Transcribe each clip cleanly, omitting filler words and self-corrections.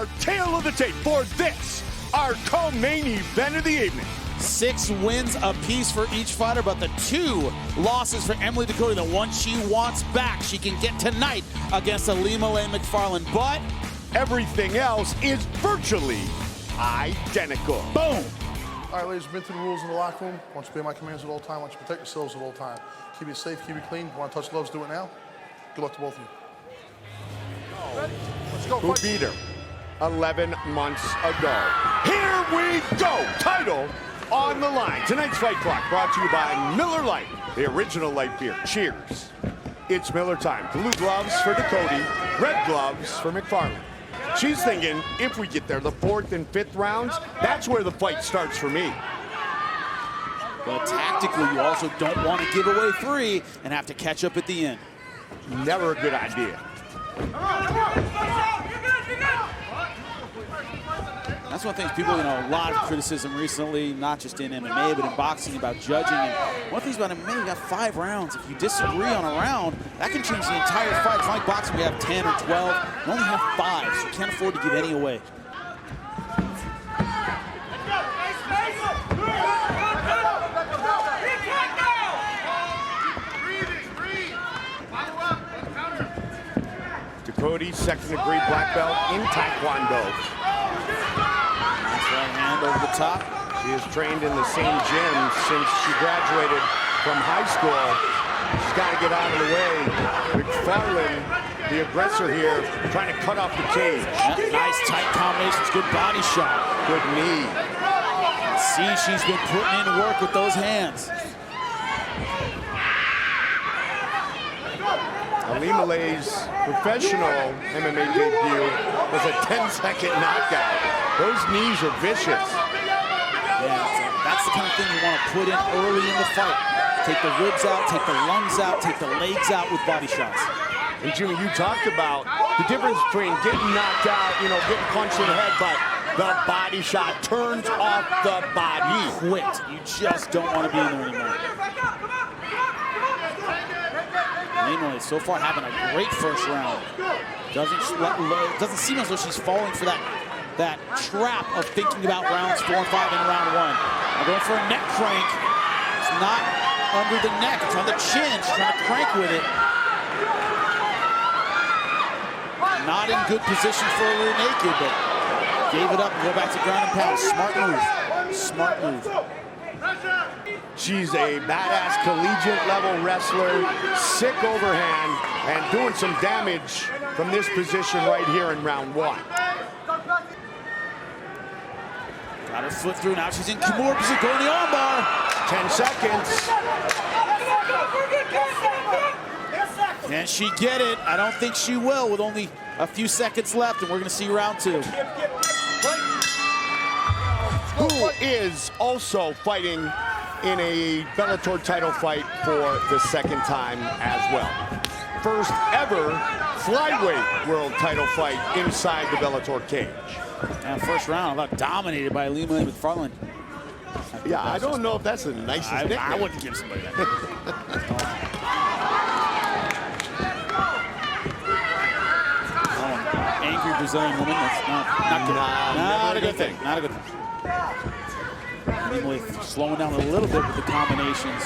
our tail of the tape for this, our co-main event of the evening. 6 wins apiece for each fighter, but the 2 losses for Emily Dakota, the one she wants back, she can get tonight against Ilima-Lei McFarland, but everything else is virtually identical. Boom! All right, ladies, been through the rules in the locker room. I want you to obey my commands at all time. I want you to protect yourselves at all time. Keep it safe, keep it clean. If you want to touch gloves, do it now. Good luck to both of you. Ready? Let's go. Who beat her 11 months ago? Here we go! Title on the line. Tonight's Fight Clock brought to you by Miller Lite, the original light beer. Cheers. It's Miller time. Blue gloves for Dakota, red gloves for McFarland. She's thinking, if we get there, the 4th and 5th rounds, that's where the fight starts for me. But tactically, you also don't want to give away 3 and have to catch up at the end. Never a good idea. That's one of the things people, a lot of criticism recently, not just in MMA, but in boxing, about judging. And one of the things about MMA, you got 5 rounds. If you disagree on a round, that can change the entire fight. It's not like boxing, we have 10 or 12. You only have 5, so you can't afford to give any away. Dakota, second-degree black belt in Taekwondo. Right hand over the top. She has trained in the same gym since she graduated from high school. She's got to get out of the way. McFarland, the aggressor here, trying to cut off the cage. Nice tight combinations, good body shot. Good knee. See, she's been putting in work with those hands. Ilima-Lei's professional MMA debut was a 10-second knockout. Those knees are vicious. Yeah, that's the kind of thing you want to put in early in the fight. Take the ribs out, take the lungs out, take the legs out with body shots. And Jimmy, you talked about the difference between getting knocked out, getting punched in the head, but the body shot turns off the body. Quit. You just don't want to be in there anymore. Ilima-Lei so far having a great first round. Doesn't seem as though she's falling for that trap of thinking about rounds 4 and 5 in round 1. Now going for a neck crank. It's not under the neck, it's on the chin. She's trying to crank with it. Not in good position for a rear naked, but gave it up and go back to ground and pound. Smart move. Smart move. She's a badass collegiate level wrestler, sick overhand, and doing some damage from this position right here in round 1. Got her foot through, now she's in Kimura position, going the armbar. 10 seconds. Can she get it? I don't think she will, with only a few seconds left, and we're gonna see round 2. Who is also fighting in a Bellator title fight for the 2nd time as well. First ever Flyweight world title fight inside the Bellator cage. And first round, about dominated by Ilima-Lei McFarland. Yeah, I don't know if that's the nicest nickname. I wouldn't give somebody that. Angry Brazilian woman, that's not good. Not a good thing. Not a good thing. Ilima-Lei slowing down a little bit with the combinations.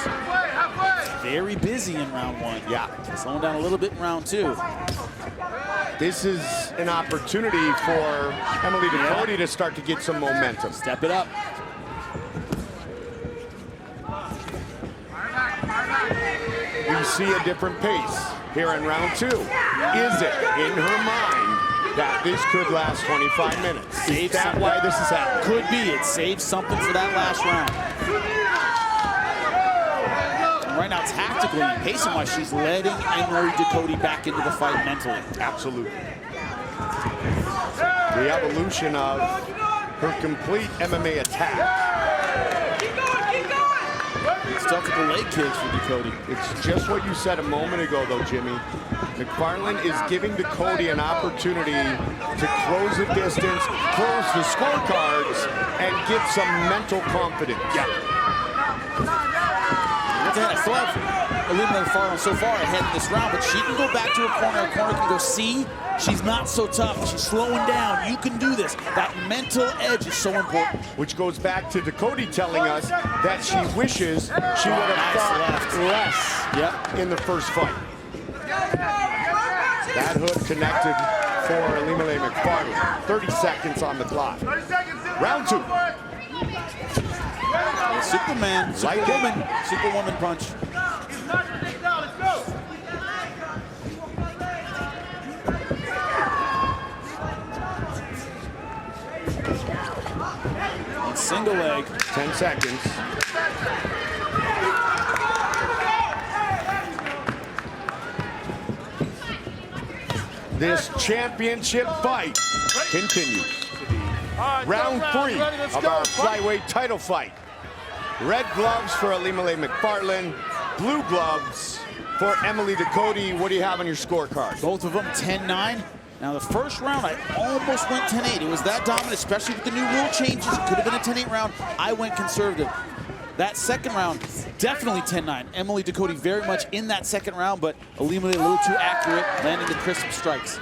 Very busy in round 1. Yeah. Slowing down a little bit in round 2. This is an opportunity for Emily Dakota to start to get some momentum. Step it up. We see a different pace here in round 2. Is it in her mind that this could last 25 minutes? Is that why this is happening? Could be. It saves something for that last round. And right now, tactically and pacing-wise, she's letting Emily Dakota back into the fight mentally. Absolutely. The evolution of her complete MMA attack. Stuff with the leg kicks for Dakota. It's just what you said a moment ago, though, Jimmy. McFarland is giving Dakota an opportunity to close the distance, close the scorecards, and get some mental confidence. Yeah. points ahead. I still have McFarlane so far ahead in this round, but she can go back to her corner. Her corner can go, see, she's not so tough. She's slowing down. You can do this. That mental edge is so important. Which goes back to Dakota telling us that she wishes she would have fought less in the first fight. That hook connected for McFarland. 30 seconds on the clock. Round 2. Superman, Superwoman punch. Single leg. 10 seconds. This championship fight continues. Round 3 of our flyweight title fight. Red gloves for McFarland, blue gloves for Emily Dakota. What do you have on your scorecard? Both of them 10-9. Now, the first round, I almost went 10-8. It was that dominant, especially with the new rule changes. It could have been a 10-8 round. I went conservative. That second round, definitely 10-9. Emily Dakota very much in that second round, but Alima a little too accurate, landing the crisp strikes.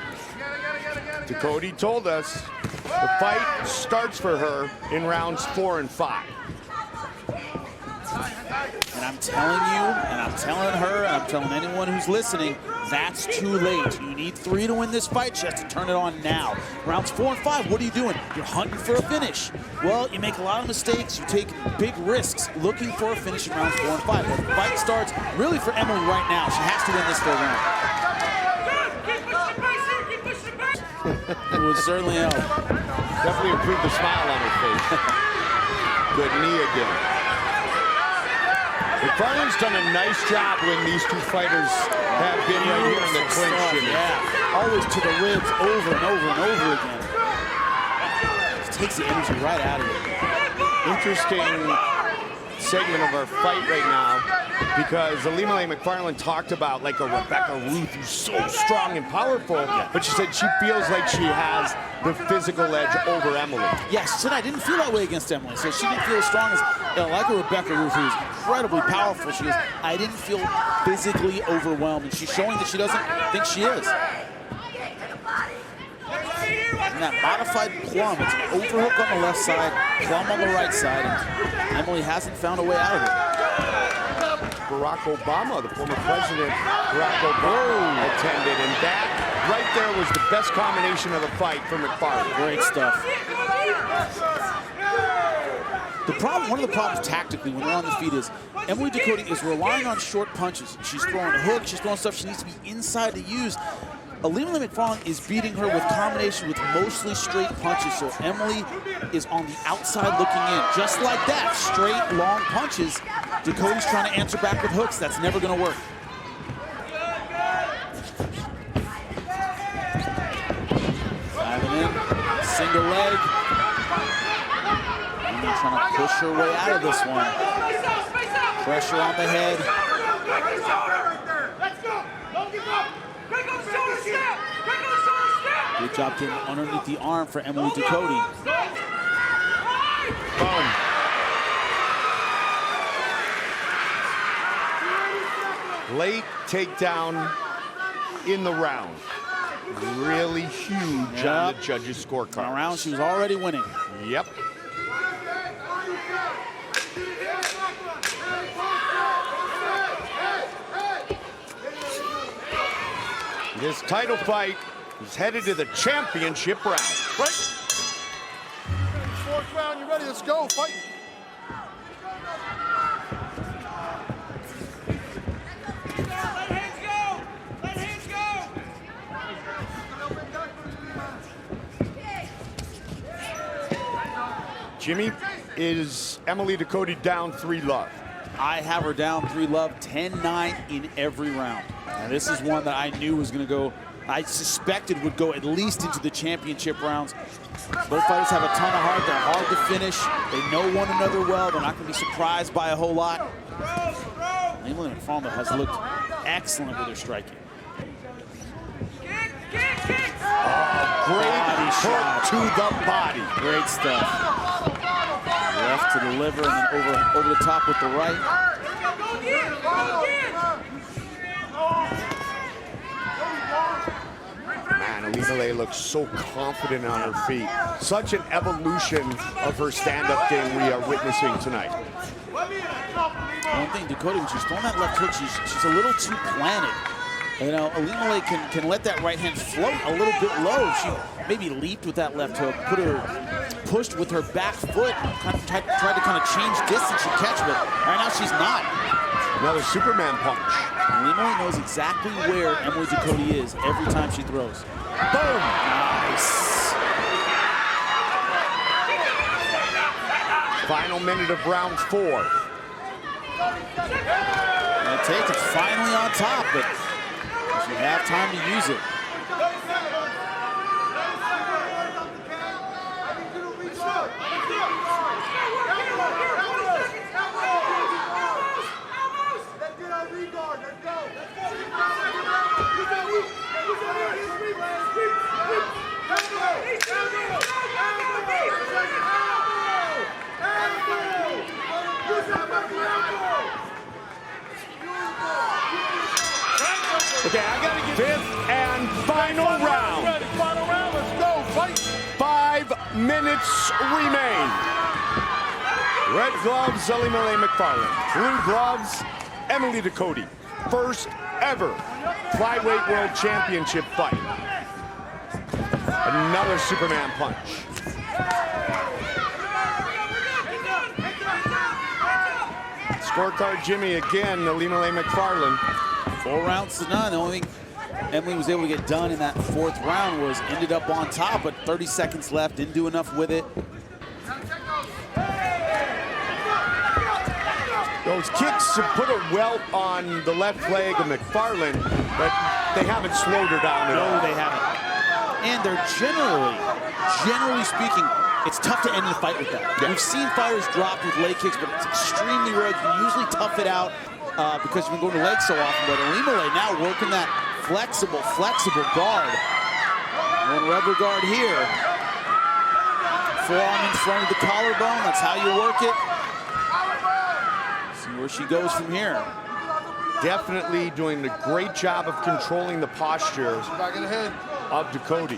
Dakota told us the fight starts for her in rounds 4 and 5. And I'm telling you, and I'm telling her, and I'm telling anyone who's listening, that's too late. You need 3 to win this fight. She has to turn it on now. Rounds 4 and 5, what are you doing? You're hunting for a finish. Well, you make a lot of mistakes. You take big risks looking for a finish in rounds 4 and 5. The fight starts really for Emily right now. She has to win this third round. It would certainly help. Definitely improved the smile on her face. Good knee again. McFarland's done a nice job when these two fighters have been right here in the clinch. Yeah, always to the ribs over and over and over again. Just takes the energy right out of it. Interesting segment of our fight right now, because Alima McFarland talked about like a Rebecca Ruth who's so strong and powerful, but she said she feels like she has the physical edge over Emily. Yeah, she said I didn't feel that way against Emily, so she didn't feel as strong as, like a Rebecca Ruth who's incredibly powerful. She goes, I didn't feel physically overwhelmed, and she's showing that she doesn't think she is. And that modified plum, it's an overhook on the left side, plum on the right side, and Emily hasn't found a way out of it. Barack Obama, the former president, Barack Obama attended, and that right there was the best combination of the fight for McFarland. Great stuff. The problem, one of the problems tactically when they're on the feet is Emily Dakota is relying on short punches. She's throwing a hook, she's throwing stuff she needs to be inside to use. Alima McFarland is beating her with combination with mostly straight punches, so Emily is on the outside looking in. Just like that, straight, long punches. Dakota's trying to answer back with hooks. That's never going to work. Diving in, single leg. And they're trying to push her way out of this one. Pressure on the head. Good job getting underneath the arm for Emily Dakota. Boom. Late takedown in the round. Really huge on the judges' scorecard. In a round, she was already winning. Yep. This title fight is headed to the championship round. Right. Fourth round, you ready? Let's go. Fight. Let hands go. Let hands go. Jimmy, is Emily Dakota down 3-love? I have her down 3-love, 10-9 in every round. And this is one that I knew was going to go, I suspected would go at least into the championship rounds. Both fighters have a ton of heart. They're hard to finish. They know one another well. They're not going to be surprised by a whole lot. Emily McFarland has looked excellent with her striking. Great hook to the body. Great stuff. Left to the liver and then over the top with the right. man, Ilima-Lei looks so confident on her feet. Such an evolution of her stand-up game we are witnessing tonight. One thing, Dakota, when she's throwing that left hook, she's a little too planted. You know, Ilima-Lei can let that right hand float a little bit low. She maybe leaped with that left hook, pushed with her back foot, kind of tried to kind of change distance and catch, but right now she's not. Another Superman punch. Ilima-Lei knows exactly where Emily Dakota is every time she throws. Boom! Nice. Final minute of round 4. And Tate's finally on top, but she have time to use it. Okay, I gotta get 5th and final round. Ready, final round, let's go, fight. 5 minutes remain. Red gloves, Ilima-Lei McFarland. Blue gloves, Emily Dakota. First ever Flyweight World Championship fight. Another Superman punch. Scorecard Jimmy again, Ilima-Lei McFarland. 4 rounds to none. The only thing Emily was able to get done in that 4th round was ended up on top, but 30 seconds left, didn't do enough with it. Those kicks have put a welt on the left leg of McFarland, but they haven't slowed her down at all. No, they haven't. And they're generally speaking, it's tough to end the fight with that. Yeah. We've seen fighters drop with leg kicks, but it's extremely rare. You can usually tough it out because you've been going to legs so often. But Ilima-Lei now working that flexible guard. One rubber guard here. Forearm in front of the collarbone. That's how you work it. See where she goes from here. Definitely doing a great job of controlling the posture Back in the head. of Dakota.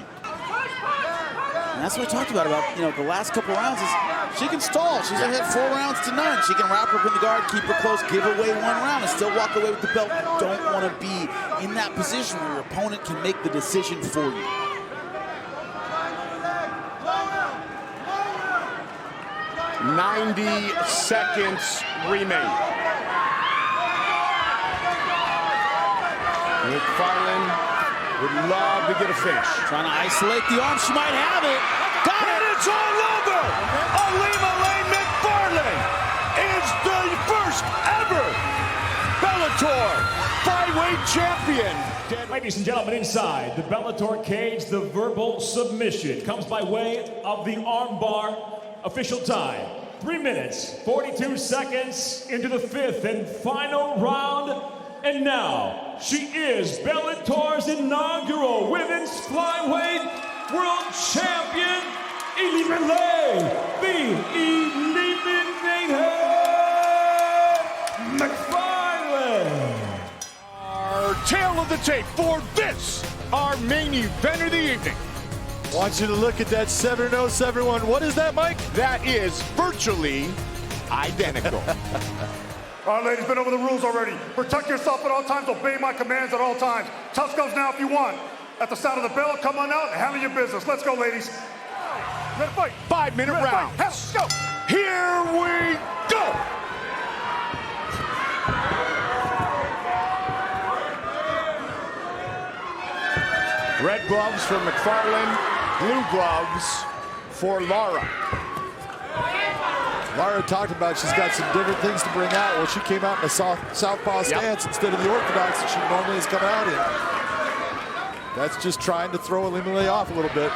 And that's what I talked about, you know, the last couple rounds is she can stall. She's ahead 4 rounds to none. She can wrap her up in the guard, keep her close, give away 1 round, and still walk away with the belt. You don't want to be in that position where your opponent can make the decision for you. .90 seconds remain. McFarland would love to get a finish. Trying to isolate the arm. She might have it. Got it. And it's all over. Ilima-Lei McFarland is the first ever Bellator Flyweight champion. Ladies and gentlemen, inside the Bellator cage, the verbal submission comes by way of the armbar. Official time, 3 minutes, 42 seconds into the 5th and final round. And now, she is Bellator's inaugural Women's Flyweight World Champion, Ilima-Lei, the Eliminator McFarland. Our tail of the tape for this, our main event of the evening. I want you to look at that 7-0-7-1. What is that, Mike? That is virtually identical. All right, ladies, been over the rules already. Protect yourself at all times. Obey my commands at all times. Tough goes now if you want. At the sound of the bell, come on out and handle your business. Let's go, ladies. Ready to fight. 5-minute rounds. Let's go. Here we go. Red gloves for McFarland, blue gloves for Lara. Lara talked about she's got some different things to bring out. Well, she came out in a southpaw stance instead of the orthodox that she normally has come out in. That's just trying to throw Ilima-Lei off a little bit.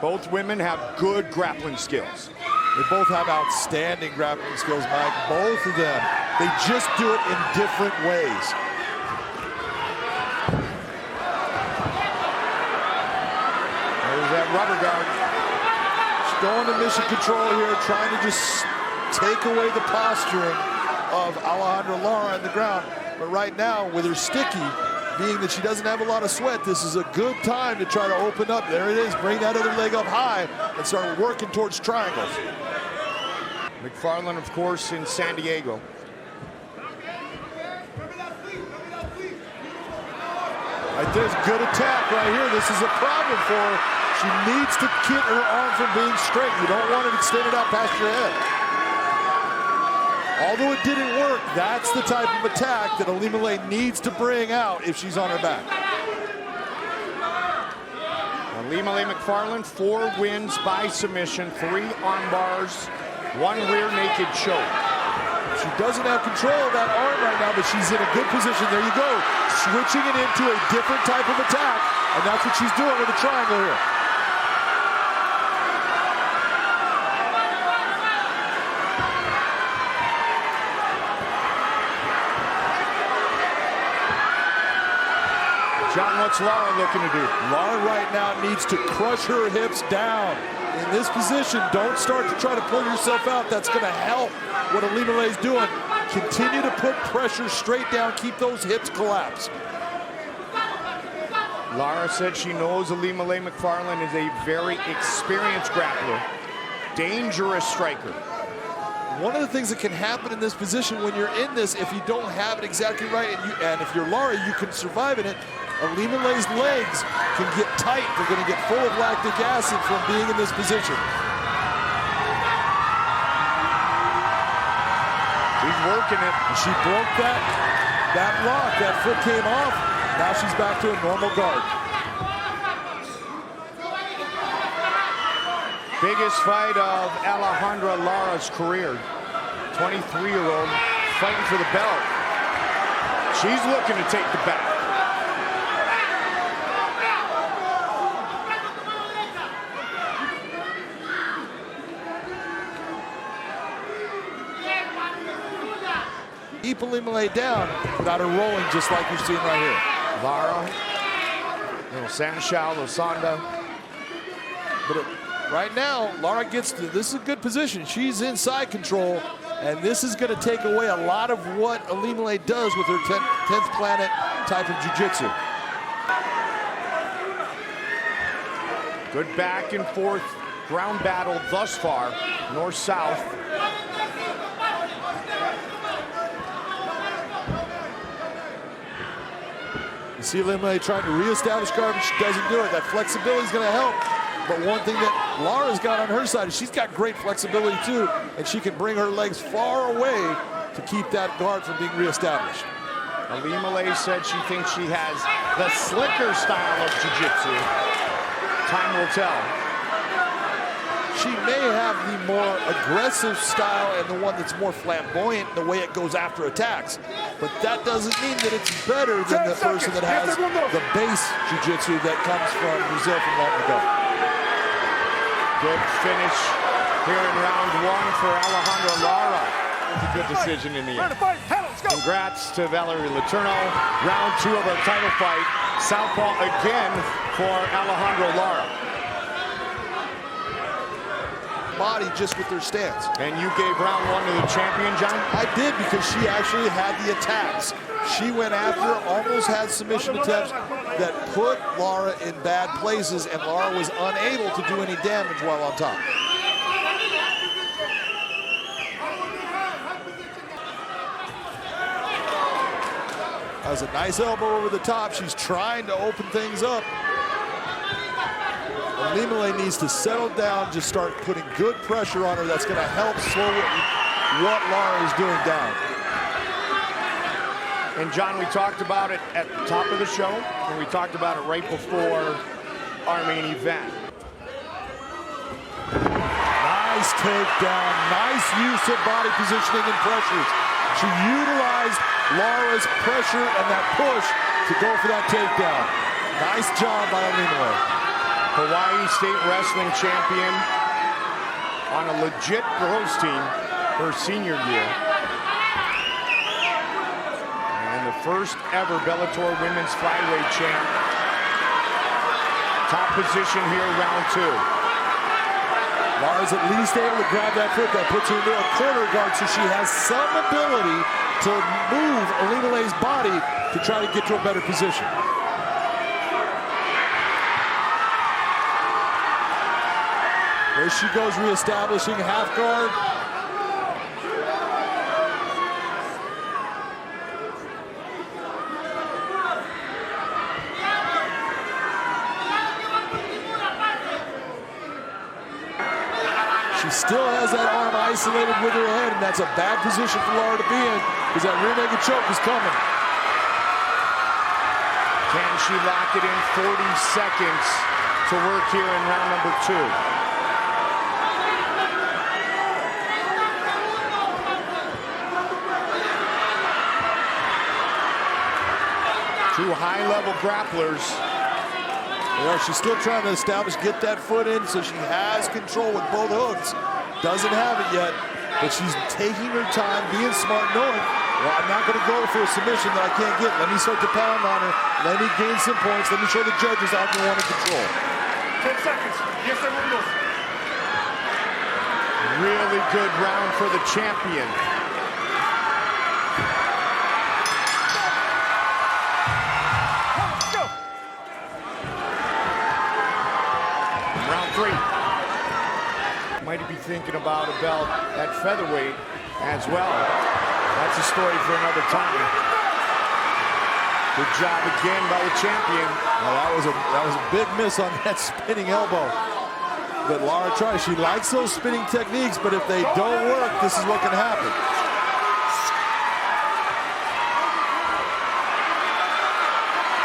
Both women have good grappling skills. They both have outstanding grappling skills, Mike. Both of them. They just do it in different ways. There's that rubber guard. She's going to mission control here, trying to just take away the posturing of Alejandra Lara on the ground. But right now, with her sticky, being that she doesn't have a lot of sweat, this is a good time to try to open up. There it is, bring that other leg up high and start working towards triangles. McFarland, of course, in San Diego. Right there's good attack right here. This is a problem for her. She needs to keep her arm from being straight. You don't want it extended out past your head. Although it didn't work, that's the type of attack that Ilima-Lei needs to bring out if she's on her back. Ilima-Lei McFarland, 4 wins by submission, 3 arm bars, 1 rear naked choke. She doesn't have control of that arm right now, but she's in a good position. There you go. Switching it into a different type of attack, and that's what she's doing with the triangle here. John, what's Lara looking to do? Lara right now needs to crush her hips down. In this position, don't start to try to pull yourself out. That's going to help what Ilima-Lei's doing. Continue to put pressure straight down. Keep those hips collapsed. Lara said she knows Ilima-Lei McFarland is a very experienced grappler, dangerous striker. One of the things that can happen in this position when you're in this, if you don't have it exactly right, and if you're Lara, you can survive in it. Ilima-Lei's legs can get tight. They're going to get full of lactic acid from being in this position. She's working it. She broke that lock. That foot came off. Now she's back to a normal guard. Biggest fight of Alejandra Lara's career. 23-year-old fighting for the belt. She's looking to take the back. Keep Ilima-Lei down without her rolling, just like you're seeing right here. Lara, little Sanshao, Losanda. But right now, Lara gets to, this is a good position. She's inside control, and this is going to take away a lot of what Ilima-Lei does with her 10th planet type of jiu-jitsu. Good back and forth ground battle thus far, north-south. You see Ilima-Lei trying to reestablish guard, but she doesn't do it. That flexibility is going to help. But one thing that Lara's got on her side is she's got great flexibility too, and she can bring her legs far away to keep that guard from being reestablished. Ilima-Lei said she thinks she has the slicker style of jiu-jitsu. Time will tell. She may have the more aggressive style and the one that's more flamboyant in the way it goes after attacks. But that doesn't mean that it's better than the person that has the base jiu-jitsu that comes from Brazil from long ago. Good finish here in round 1 for Alejandra Lara. It's a good decision in the end. Congrats to Valerie Letourneau. Round 2 of our title fight. Southpaw again for Alejandra Lara. Body just with her stance. And you gave round 1 to the champion, John? I did, because she actually had the attacks. She went after, almost had submission attempts that put Lara in bad places, and Lara was unable to do any damage while on top. That was a nice elbow over the top. She's trying to open things up. Ilima-Lei needs to settle down, just start putting good pressure on her. That's going to help slow what Lara is doing down. And John, we talked about it at the top of the show, and we talked about it right before our main event. Nice takedown, nice use of body positioning and pressures. She utilized Lara's pressure and that push to go for that takedown. Nice job by Ilima-Lei. Hawaii State Wrestling champion on a legit girls team her senior year. And the first ever Bellator women's flyweight champ. Top position here, round 2. Lara's at least able to grab that foot. That puts her into a corner guard, so she has some ability to move Olimalei's body to try to get to a better position. There she goes, reestablishing half guard. She still has that arm isolated with her head, and that's a bad position for Lara to be in, because that rear naked choke is coming. Can she lock it in? 40 seconds to work here in round number 2. Two high-level grapplers. Yeah, she's still trying to establish, get that foot in, so she has control with both hooks. Doesn't have it yet, but she's taking her time, being smart, knowing, well, I'm not going to go for a submission that I can't get. Let me start to pound on her. Let me gain some points. Let me show the judges I'm the one in control. 10 seconds. Yes, segundos. Really good round for the champion. Round 3. Might be thinking about a belt at featherweight as well. That's a story for another time. Good job again by the champion. Well, that was a big miss on that spinning elbow. But Lara tries. She likes those spinning techniques, but if they don't work, this is what can happen.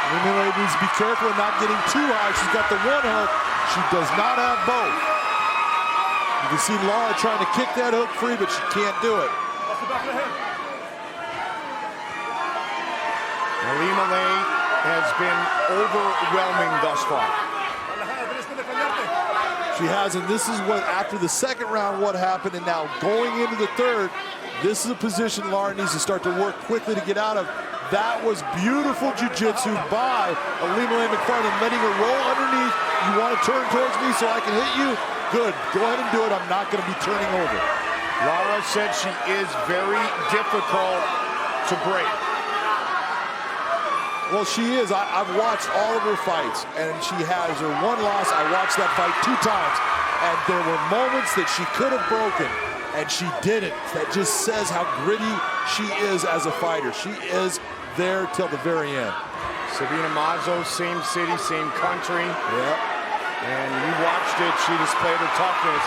Olimalee needs to be careful of not getting too high. She's got the one hook. She does not have both. You can see Lara trying to kick that hook free, but she can't do it. Off the back of the head. Olimalee has been overwhelming thus far. She has, and this is what, after the second round, what happened, and now going into the third, this is a position Lara needs to start to work quickly to get out of. That was beautiful jiu-jitsu by Olimalee McFarland, letting her roll underneath. You want to turn towards me so I can hit you? Good, go ahead and do it. I'm not going to be turning over. Lara said she is very difficult to break. Well, she is. I've watched all of her fights, and she has her one loss. I watched that fight 2 times, and there were moments that she could have broken, and she didn't. That just says how gritty she is as a fighter. She is there till the very end. Sabina Mazo, same city, same country. Yep. And we watched it. She displayed her toughness.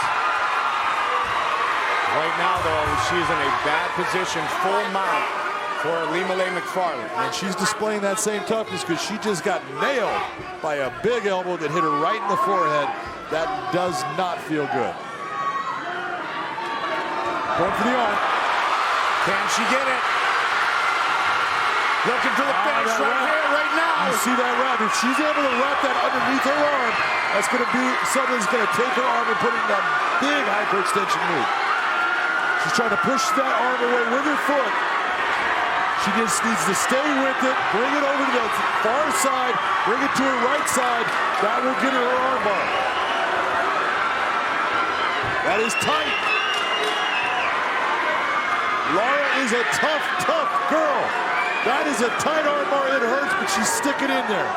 Right now, though, she's in a bad position, full mount for Olimalee McFarland. And she's displaying that same toughness because she just got nailed by a big elbow that hit her right in the forehead. That does not feel good. Going for the arm. Can she get it? Looking for the finish right here, right now. You see that wrap. If she's able to wrap that underneath her arm, that's going to be something that's going to take her arm and put it in that big hyperextension move. She's trying to push that arm away with her foot. She just needs to stay with it, bring it over to the far side, bring it to her right side. That will get her arm bar. That is tight. Lara is a tough, tough girl. That is a tight arm bar. It hurts, but she's sticking in there.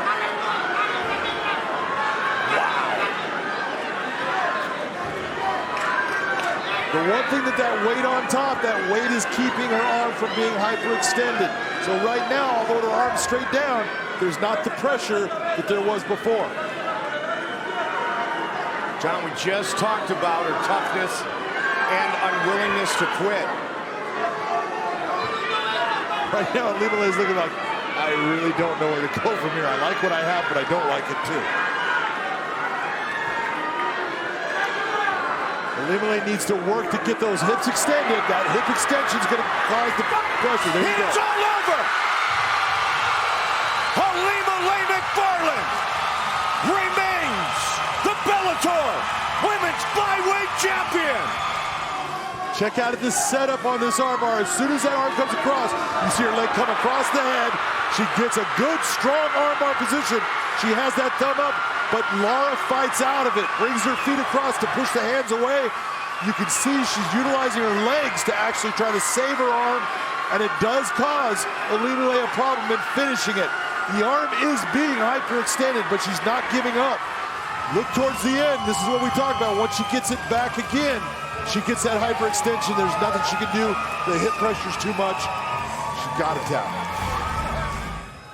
The one thing that weight on top, that weight is keeping her arm from being hyperextended. So right now, although her arm's straight down, there's not the pressure that there was before. John, we just talked about her toughness and unwillingness to quit. Right now, Olimalee is looking like, I really don't know where to go from here. I like what I have, but I don't like it too. Olimalee needs to work to get those hips extended. That hip extension is going to cause the pressure. There you go. It's all over! Olimalee McFarland remains the Bellator Women's Flyweight Champion! Check out this setup on this arm bar. As soon as that arm comes across, you see her leg come across the head. She gets a good, strong arm bar position. She has that thumb up, but Lara fights out of it, brings her feet across to push the hands away. You can see she's utilizing her legs to actually try to save her arm and it does cause Ilima-Lei a problem in finishing it. The arm is being hyperextended, but she's not giving up. Look towards the end. This is what we talk about. Once she gets it back again, she gets that hyperextension. There's nothing she can do. The hip pressure's too much. She got to tap.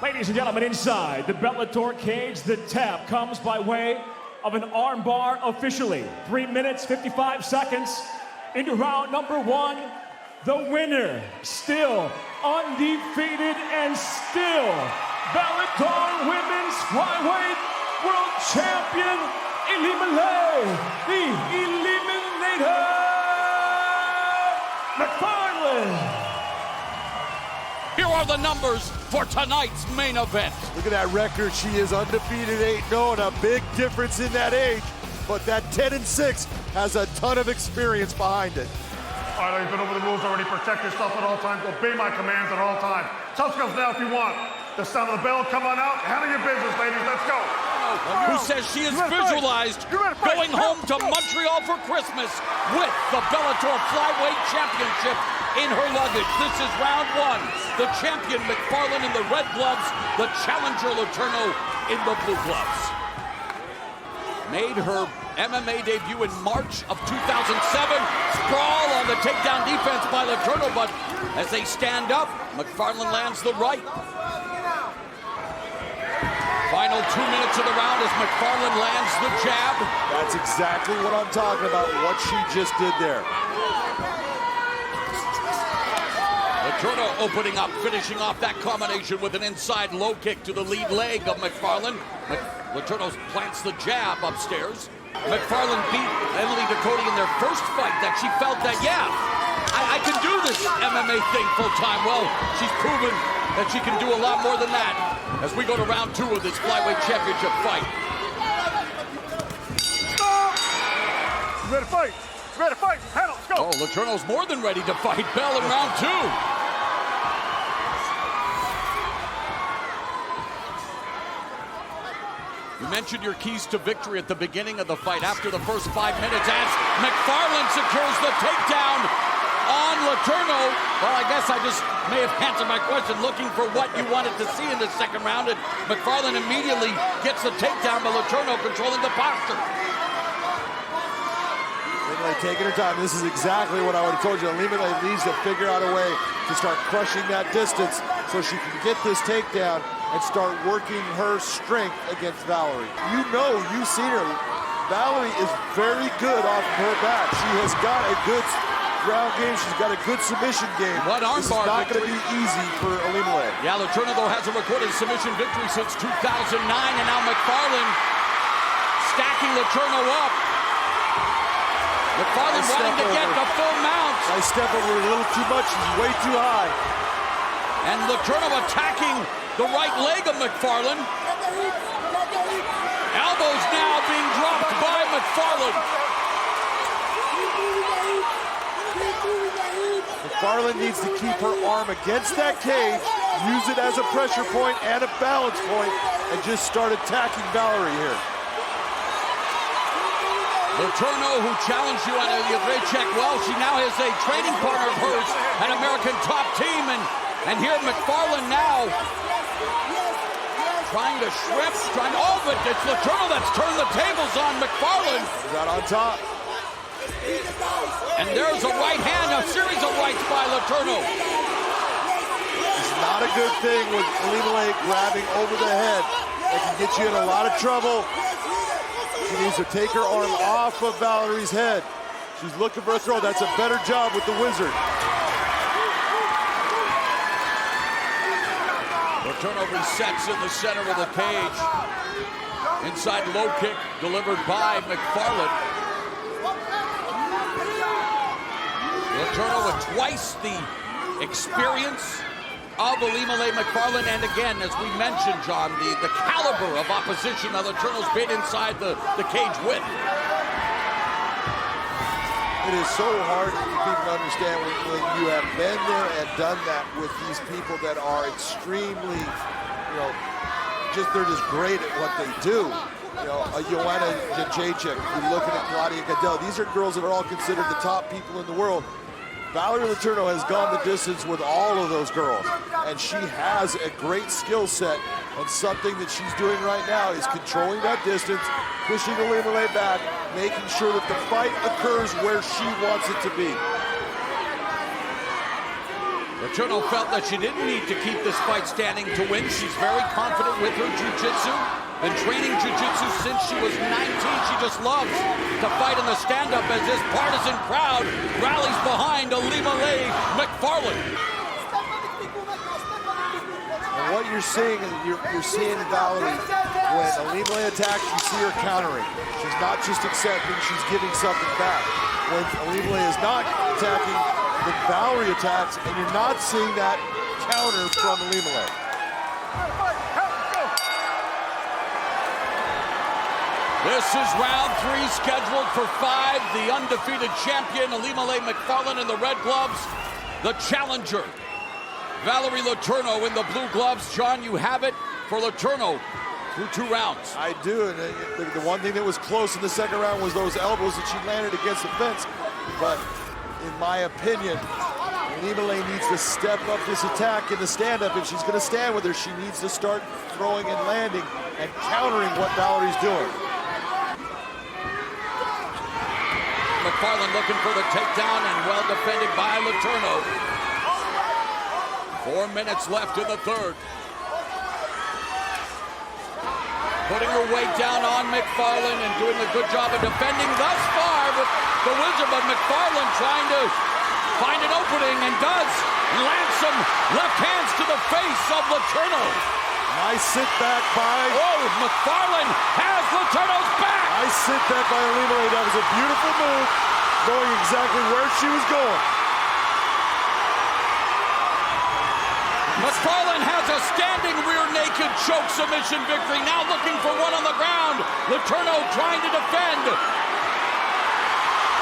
Ladies and gentlemen, inside the Bellator cage, the tap comes by way of an armbar officially. 3 minutes, 55 seconds into round number 1. The winner, still undefeated and still Bellator Women's Flyweight World Champion, Ilima-Lei, the Eliminator, McFarland. Here are the numbers for tonight's main event. Look at that record. She is undefeated 8-0 and a big difference in that age. But that 10-6 has a ton of experience behind it. All right, you've been over the rules already. Protect yourself at all times. Obey my commands at all times. Tough comes now if you want. The sound of the bell, come on out. Handle your business, ladies. Let's go. Who says she is visualized going home to Montreal for Christmas with the Bellator Flyweight Championship in her luggage. This is round 1. The champion McFarland in the red gloves, the challenger Letourneau in the blue gloves. Made her MMA debut in March of 2007. Sprawl on the takedown defense by Letourneau, but as they stand up, McFarland lands the right. Final 2 minutes of the round as McFarland lands the jab. That's exactly what I'm talking about, what she just did there. Letourneau opening up, finishing off that combination with an inside low kick to the lead leg of McFarland. Letourneau plants the jab upstairs. McFarland beat Emily Dakota in their first fight that she felt that, yeah, I can do this MMA thing full time. Well, she's proven that she can do a lot more than that as we go to round 2 of this Flyweight Championship fight. You ready to fight? You ready to fight? Handle, let's go. Oh, Letourneau's more than ready to fight Bell in round 2. You mentioned your keys to victory at the beginning of the fight. After the first 5 minutes, as McFarland secures the takedown on Letourneau. Well, I guess I just may have answered my question, looking for what you wanted to see in the second round, and McFarland immediately gets the takedown, but Letourneau controlling the posture. Ilima-Lei taking her time. This is exactly what I would have told you. Ilima-Lei needs to figure out a way to start crushing that distance so she can get this takedown and start working her strength against Valerie. You know, you've seen her. Valerie is very good off of her back. She has got a good ground game. She's got a good submission game. What armbar This is not going to victory. be easy for Ilima-Lei. Yeah, Letourneau, though, has a recorded submission victory since 2009, and now McFarland stacking Letourneau up. McFarland wanting to get the full mount. I step over a little too much. She's way too high. And Letourneau attacking the right leg of McFarland. Elbows now being dropped by McFarland. McFarland needs to keep her arm against that cage, use it as a pressure point and a balance point, and just start attacking Valerie here. Letourneau, who challenged you on the great check, well, she now has a training partner of hers, an American top team, and here McFarland now trying to shrimp, oh, but it's Letourneau that's turned the tables on McFarland. Got on top. And there's a right hand, a series of rights by Letourneau. It's not a good thing with Ilima-Lei grabbing over the head. It can get you in a lot of trouble. She needs to take her arm off of Valerie's head. She's looking for a throw. That's a better job with the wizard. Letourneau resets in the center of the cage. Inside low kick delivered by McFarland. Letourneau with twice the experience of Ilima-Lei McFarland, and again, as we mentioned, John, the caliber of opposition that Letourneau's been inside the cage with. It is so hard for people to understand when you have been there and done that with these people that are extremely, they're just great at what they do. Joanna Jędrzejczyk, you're looking at Claudia Gadelha. These are girls that are all considered the top people in the world. Valerie Letourneau has gone the distance with all of those girls, and she has a great skill set, and something that she's doing right now is controlling that distance, pushing Ilima-Lei back, making sure that the fight occurs where she wants it to be. Letourneau felt that she didn't need to keep this fight standing to win. She's very confident with her jiu-jitsu. Been training jiu-jitsu since she was 19. She just loves to fight in the stand-up as this partisan crowd rallies behind Ilima-Lei McFarland. And what you're seeing is you're seeing Valerie, when Ilima-Lei attacks, you see her countering. She's not just accepting, she's giving something back. When Ilima-Lei is not attacking, the Valerie attacks, and you're not seeing that counter from Ilima-Lei. This is round 3, scheduled for 5. The undefeated champion, Ilima-Lei McFarland in the red gloves. The challenger, Valerie Letourneau in the blue gloves. John, you have it for Letourneau through 2 rounds. I do, and the one thing that was close in the second round was those elbows that she landed against the fence. But in my opinion, Ilima-Lei needs to step up this attack in the stand-up. If she's going to stand with her, she needs to start throwing and landing and countering what Valerie's doing. McFarland looking for the takedown and well defended by Letourneau. 4 minutes left in the third. Putting her weight down on McFarland and doing a good job of defending thus far with the Wizard, but McFarland trying to find an opening and does land some left hands to the face of Letourneau. Nice sit back by... Oh, McFarland has Letourneau's back! Nice sit back by Ilima-Lei. That was a beautiful move, knowing exactly where she was going. McFarland has a standing rear naked choke submission victory. Now looking for one on the ground. Letourneau trying to defend.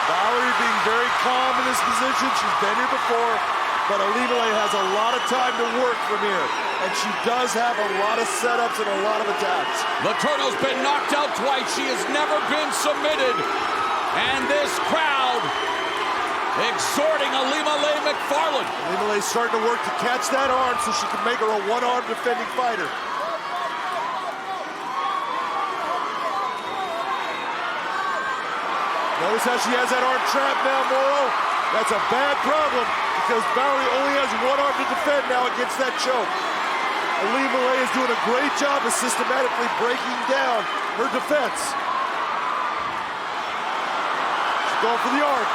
Valerie being very calm in this position. She's been here before, but Ilima-Lei has a lot of time to work from here. And she does have a lot of setups and a lot of attacks. Letourneau's been knocked out twice. She has never been submitted. And this crowd exhorting Ilima-Lei McFarland. Ilima-Lei's starting to work to catch that arm so she can make her a one-arm defending fighter. Notice how she has that arm trapped now, Moro. That's a bad problem because Valerie only has one arm to defend now against that choke. Ilima-Lei is doing a great job of systematically breaking down her defense. She's going for the arm.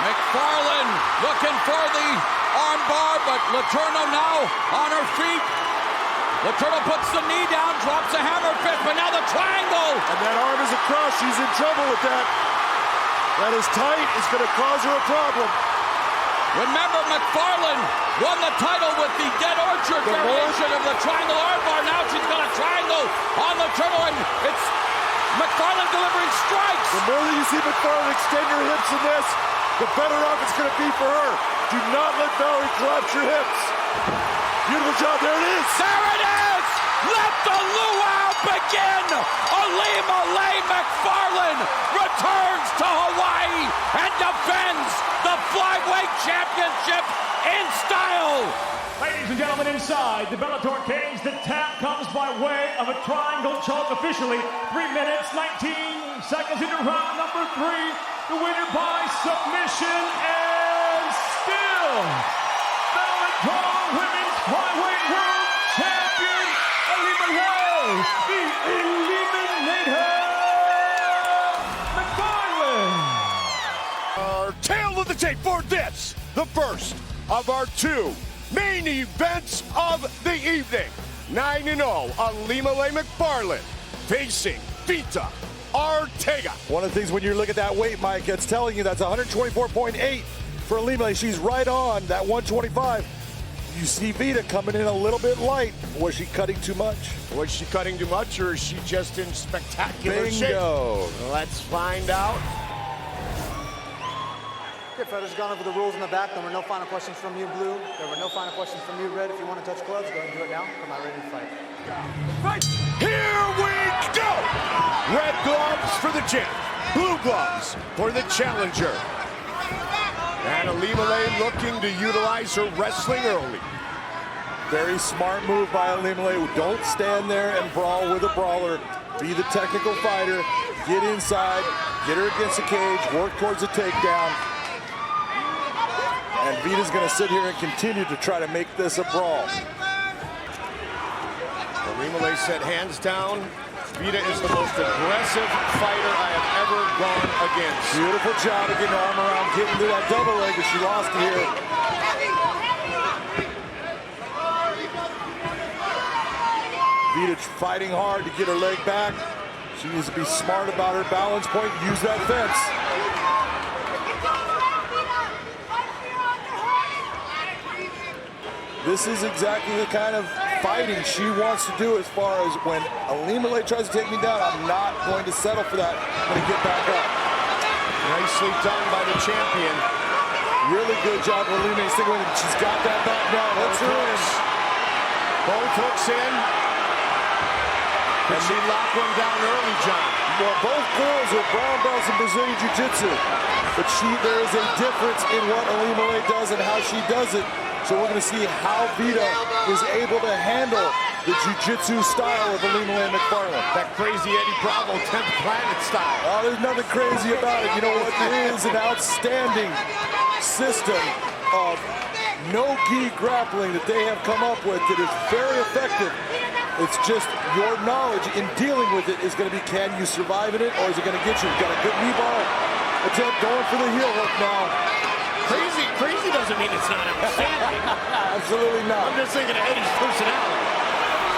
McFarland looking for the arm bar, but Letourneau now on her feet. Letourneau puts the knee down, drops a hammer fist, but now the triangle. And that arm is across. She's in trouble with that. That is tight. It's going to cause her a problem. Remember, McFarland won the title with the Dead Orchard variation of the triangle armbar. Now she's got a triangle on Letourneau, and it's McFarland delivering strikes. The more that you see McFarland extend her hips in this, the better off it's going to be for her. Do not let Valerie collapse your hips. Beautiful job. There it is. There it is. Let the luau begin. Ilima-Lei McFarland returns to Hawaii and defends the Flyweight Championship in style. Ladies and gentlemen, inside the Bellator cage, the tap comes by way of a triangle choke. Officially 3 minutes, 19 seconds into round number 3. The winner by submission and still Bellator Women's Flyweight World Champion, Ilima-Lei, the Eliminator McFarland. Our tail of the tape for this, the first of our 2 main events of the evening. 9-0, Ilima-Lei McFarland facing Vita Ortega. One of the things when you look at that weight, Mike, it's telling you that's 124.8 for Ilima-Lei. She's right on that 125. You see Vita coming in a little bit light. Was she cutting too much? Was she cutting too much, or is she just in spectacular shape? Bingo. Let's find out. Okay, fighters, gone over the rules in the back. There were no final questions from you, Blue. There were no final questions from you, Red. If you want to touch gloves, go ahead and do it now. Come out ready to fight. Here we go! Red gloves for the champ, blue gloves for the challenger. And Alimale looking to utilize her wrestling early. Very smart move by Alimale. Don't stand there and brawl with a brawler. Be the technical fighter. Get inside, get her against the cage, work towards a takedown. And Vita's gonna sit here and continue to try to make this a brawl. Alimale said hands down, Vita is the most aggressive fighter I have ever gone against. Beautiful job of getting her arm around, getting to that double leg, but she lost it here. Vita fighting hard to get her leg back. She needs to be smart about her balance point, use that fence. This is exactly the kind of fighting she wants to do, as far as when Alimale tries to take me down, I'm not going to settle for that. I'm going to get back up. Nicely done by the champion. Really good job of Alimale sticking with it. She's got that back down. Hooks her in. Both hooks in. Can she lock one down early, John? Well, both girls are brown belts in Brazilian Jiu-Jitsu. But there is a difference in what Alimale does and how she does it. So we're going to see how Vita is able to handle the Jiu-Jitsu style of Alimale and McFarland. That crazy Eddie Bravo 10th Planet style. Oh, there's nothing crazy about it. You know what? It is an outstanding system of no-gi grappling that they have come up with that is very effective. It's just your knowledge in dealing with it is going to be, can you survive in it, or is it going to get you? You've got a good knee bar attempt going for the heel hook now. Crazy doesn't mean it's not outstanding. Absolutely not. I'm just thinking of Eddie's personality.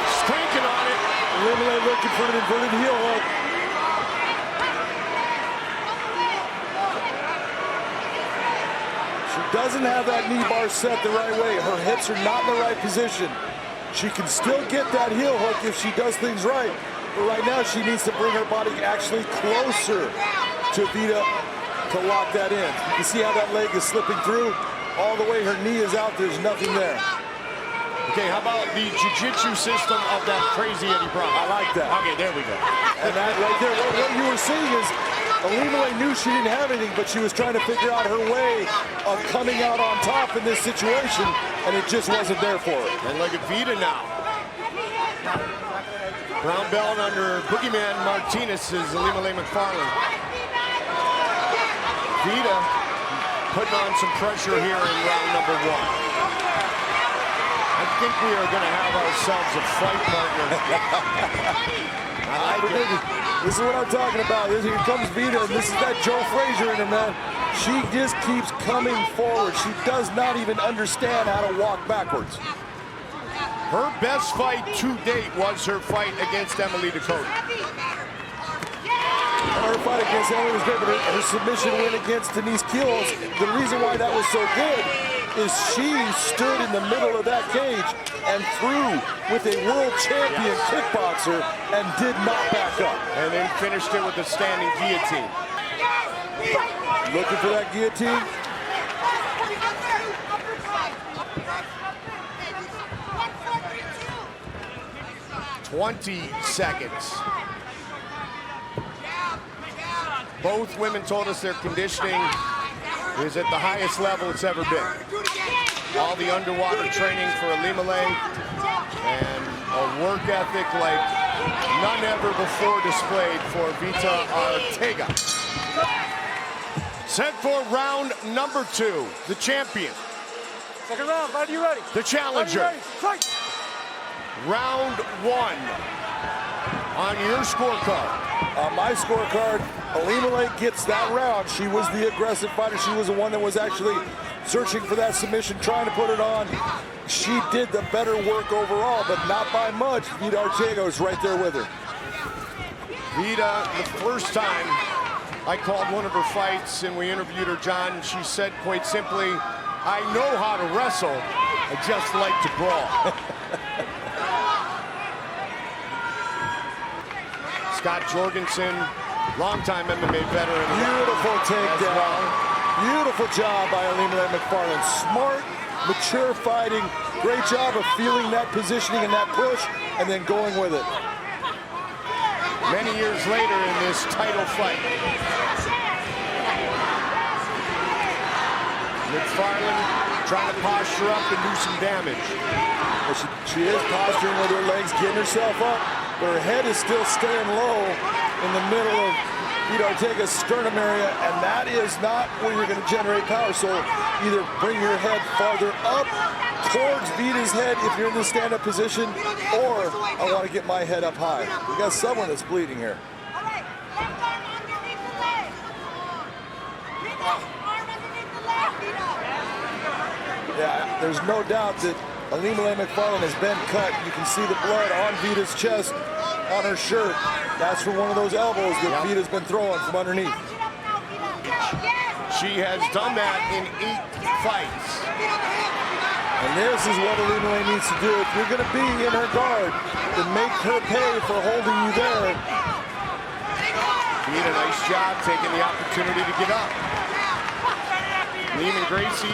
She's cranking on it. Alimale looking for an inverted heel hook. She doesn't have that knee bar set the right way. Her hips are not in the right position. She can still get that heel hook if she does things right. But right now she needs to bring her body actually closer to Vita to lock that in. You can see how that leg is slipping through. All the way her knee is out, there's nothing there. Okay, how about the jiu-jitsu system of that crazy Eddie Bravo? I like that. Okay, there we go. And that right there, what you were seeing is Alimale knew she didn't have anything, but she was trying to figure out her way of coming out on top in this situation, and it just wasn't there for her. And look at Vita now. Brown belt under Boogeyman Martinez is Alimale McFarland. Vita putting on some pressure here in round number one. I think we are going to have ourselves a fight partner. I like it. This is what I'm talking about. Here comes Vita, and this is that Joe Frazier in her, man. She just keeps coming forward. She does not even understand how to walk backwards. Her best fight to date was her fight against Emily Dakota. Her fight against Emily was great, but her submission win against Denise Keels. The reason why that was so good is she stood in the middle of that cage and threw with a world champion kickboxer and did not back up. And then finished it with a standing guillotine. Looking for that guillotine. "20 seconds. Both women told us their conditioning is at the highest level it's ever been. All the underwater training for Alimale and a work ethic like none ever before displayed for Vita Ortega. Set for round number two, the champion. Second round, are you ready? The challenger. Fight! Round one. On your scorecard. On my scorecard, Alimale gets that round. She was the aggressive fighter. She was the one that was actually searching for that submission, trying to put it on. She did the better work overall, but not by much. Vita Ortega was right there with her. Vita, the first time I called one of her fights and we interviewed her, John, she said quite simply, I know how to wrestle, I just like to brawl. Scott Jorgensen, longtime MMA veteran. Beautiful takedown. Well. Beautiful job by Alimale McFarland. Smart, mature fighting. Great job of feeling that positioning and that push and then going with it. Many years later in this title fight. McFarland trying to posture up and do some damage. Well, she is posturing with her legs, getting herself up, but her head is still staying low in the middle of Vita Ortega's sternum area, and that is not where you're going to generate power. So either bring your head farther up towards Vita's head if you're in the stand-up position, or I want to get my head up high. We got someone that's bleeding here. All right, left arm underneath the leg. Vita, arm underneath the leg, Vita. Yeah, there's no doubt that Ilima-Lei Macfarlane has been cut. You can see the blood on Vita's chest, on her shirt. That's from one of those elbows that Vita's been throwing from underneath. She has done that in 8 fights. And this is what Ilima-Lei needs to do. If you're going to be in her guard, then make her pay for holding you there. Vita, nice job taking the opportunity to get up. Lehman Gracie,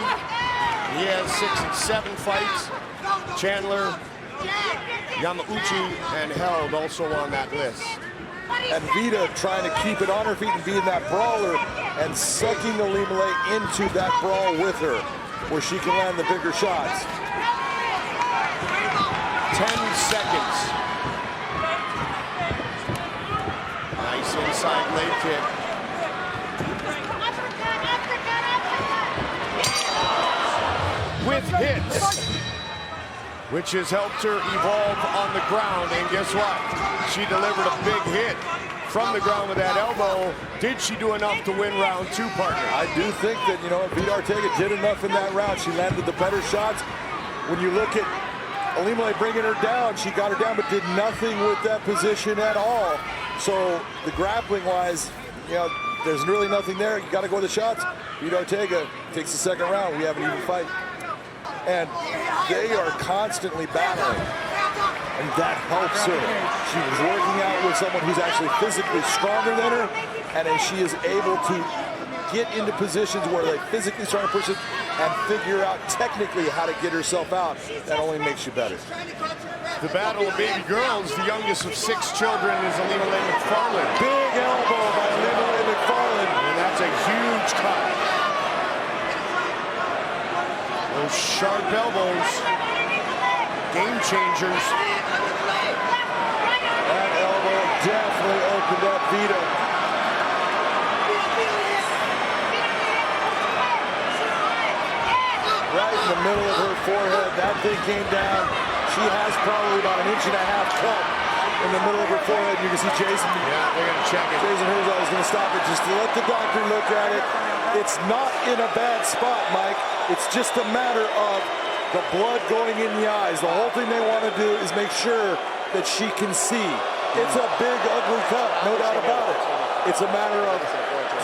he has 6 and 7 fights. Chandler, Yamauchi, and Held also on that list. And Vita trying to keep it on her feet and being that brawler and sucking Ilima-Lei into that brawl with her, where she can land the bigger shots. 10 seconds. Nice inside leg kick. With hits, which has helped her evolve on the ground. And guess what? She delivered a big hit from the ground with that elbow. Did she do enough to win round 2, partner? I do think that, you know, Vita Ortega did enough in that round. She landed the better shots. When you look at Ilima-Lei bringing her down, she got her down but did nothing with that position at all. So the grappling-wise, you know, there's really nothing there. You got to go with the shots. Vita Ortega takes the second round. We haven't even fight. And they are constantly battling, and that helps her. She was working out with someone who's actually physically stronger than her, and as she is able to get into positions where they physically strong person and figure out technically how to get herself out, that only makes you better. The battle of baby girls, the youngest of 6 children, is Ilima-Lei Macfarlane. Big elbow by Ilima-Lei Macfarlane. And that's a huge cut. Those sharp elbows, game changers. That elbow definitely opened up Vita. Right in the middle of her forehead, that thing came down. She has probably about 1.5 inches cut in the middle of her forehead. You can see Jason. Yeah, they're gonna check it. Jason Herzog is gonna stop it just to let the doctor look at it. It's not in a bad spot, Mike. It's just a matter of the blood going in the eyes. The whole thing they want to do is make sure that she can see. It's a big, ugly cut, no doubt about it. It's a matter of,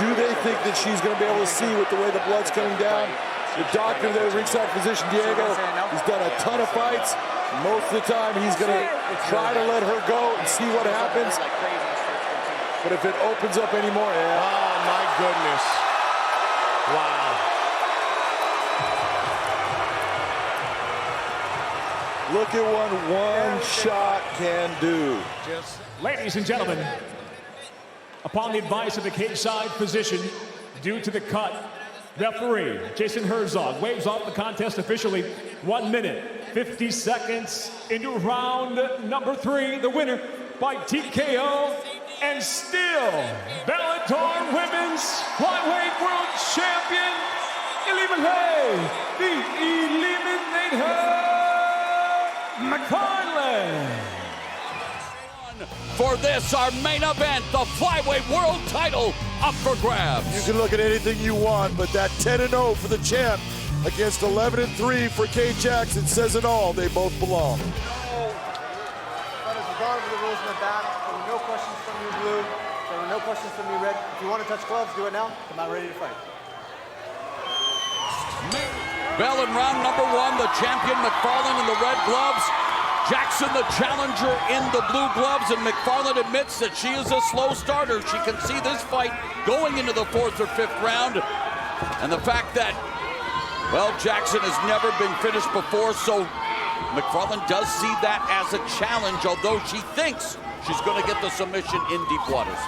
do they think that she's going to be able to see with the way the blood's coming down? The doctor there, ringside physician Diego, he's done a ton of fights. Most of the time, he's going to try to let her go and see what happens. But if it opens up anymore, yeah. Oh, my goodness. Wow. Look at what one shot can do. Ladies and gentlemen, upon the advice of the cage-side physician, due to the cut, referee Jason Herzog waves off the contest officially. 1 minute, 50 seconds into round number 3. The winner by TKO, and still Bellator Women's Flyweight World Champion, Ilima-Lei, the Eliminator McFarland. For this, our main event, the Flyweight World title up for grabs. You can look at anything you want, but that 10-0 for the champ against 11-3 for Kate Jackson says it all. They both belong. Regardless of the rules in the back, there were no questions from you, Blue. There were no questions from you, Red. If you want to touch gloves, do it now. I'm not ready to fight. Bell in round number 1, the champion McFarland in the red gloves. Jackson, the challenger, in the blue gloves, and McFarland admits that she is a slow starter. She can see this fight going into the 4th or 5th round. And the fact that, well, Jackson has never been finished before, so McFarland does see that as a challenge, although she thinks she's going to get the submission in deep waters.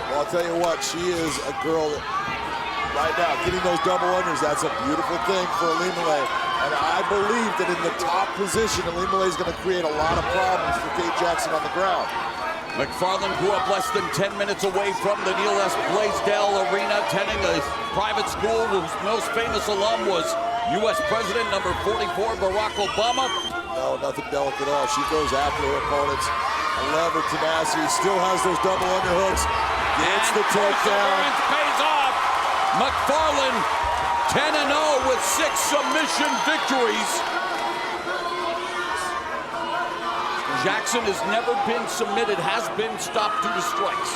Well, I'll tell you what, she is a girl that right now, getting those double unders, that's a beautiful thing for Ilima-Lei. And I believe that in the top position, Ilima-Lei is going to create a lot of problems for Kate Jackson on the ground. McFarland grew up less than 10 minutes away from the Neil S. Blaisdell Arena, attending a private school whose most famous alum was U.S. President number 44, Barack Obama. No, nothing delicate at all. She goes after her opponents. I love her tenacity. Still has those double underhooks. Gets the takedown. Pays off. McFarland 10-0 with 6 submission victories. Jackson has never been submitted, has been stopped due to strikes.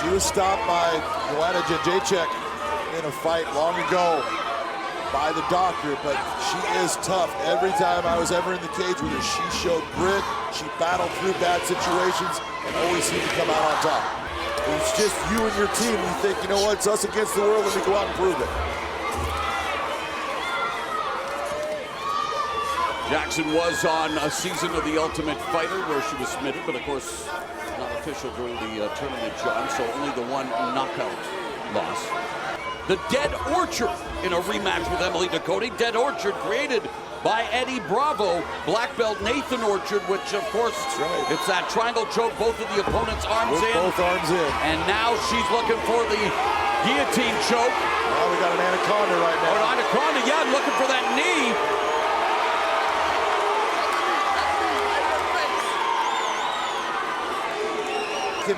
She was stopped by Joanna Jędrzejczyk in a fight long ago by the doctor, but she is tough. Every time I was ever in the cage with her, she showed grit. She battled through bad situations and always seemed to come out on top. It's just you and your team. You think, you know what, it's us against the world, let me go out and prove it. Jackson was on a season of The Ultimate Fighter where she was submitted, but of course not official during the tournament, John, so only the one knockout loss. The Dead Orchard in a rematch with Emily Dakota. Dead Orchard created by Eddie Bravo, black belt Nathan Orchard, which of course, it's that triangle choke, both of the opponent's arms in. Both arms in. And now she's looking for the guillotine choke. Well, we got an anaconda right now. Oh, an anaconda, yeah, looking for that knee.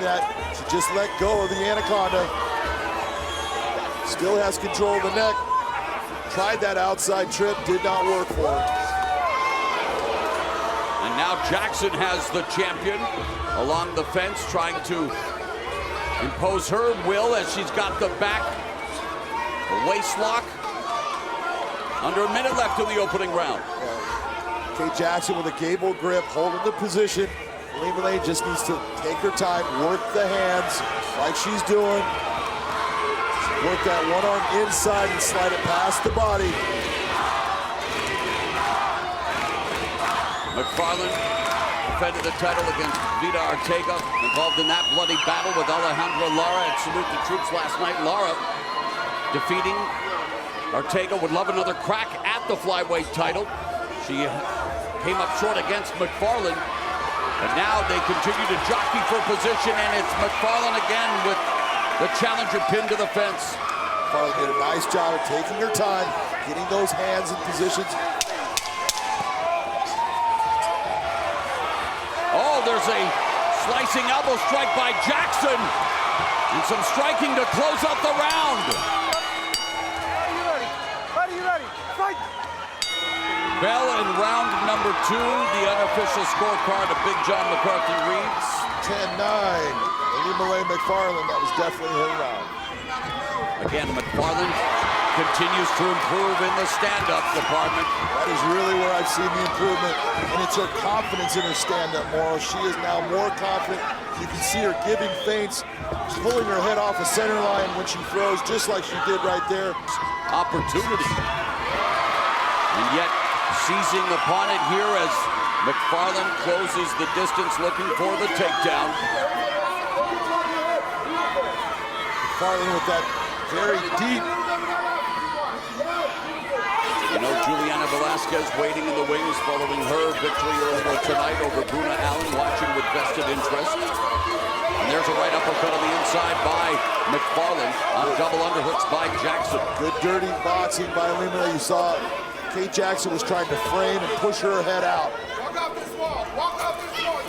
That she just let go of the anaconda. Still has control of the neck. Tried that outside trip, did not work for her. And now Jackson has the champion along the fence, trying to impose her will as she's got the back, a waist lock. Under a minute left in the opening round. Kate Jackson with a gable grip, holding the position. Ilima-Lei just needs to take her time, work the hands like she's doing. Work that one arm inside and slide it past the body. McFarland defended the title against Vida Ortega, involved in that bloody battle with Alejandra Lara at Salute the Troops last night. Lara defeating Ortega, would love another crack at the flyweight title. She came up short against McFarland. And now they continue to jockey for position, and it's McFarland again with the challenger pinned to the fence. McFarland did a nice job of taking her time, getting those hands in positions. Oh, there's a slicing elbow strike by Jackson, and some striking to close out the round. Ready, fight! Bell in round number 2, the unofficial scorecard of Big John McCarthy reads 10-9. Ilima-Lei McFarland, that was definitely her round. Again, McFarland continues to improve in the stand-up department. That is really where I've seen the improvement, and it's her confidence in her stand-up, Morrow. She is now more confident. You can see her giving feints, pulling her head off a center line when she throws, just like she did right there. Opportunity. And yet, seizing upon it here as McFarland closes the distance, looking for the takedown. McFarland with that very deep. You know, Juliana Velasquez waiting in the wings following her victory earlier tonight over Bruna Allen, watching with vested interest. And there's a right uppercut on the inside by McFarland on double underhooks by Jackson. Good dirty boxing by Ilima-Lei. You saw Kate Jackson was trying to frame and push her head out. Walk out this wall, walk out this wall.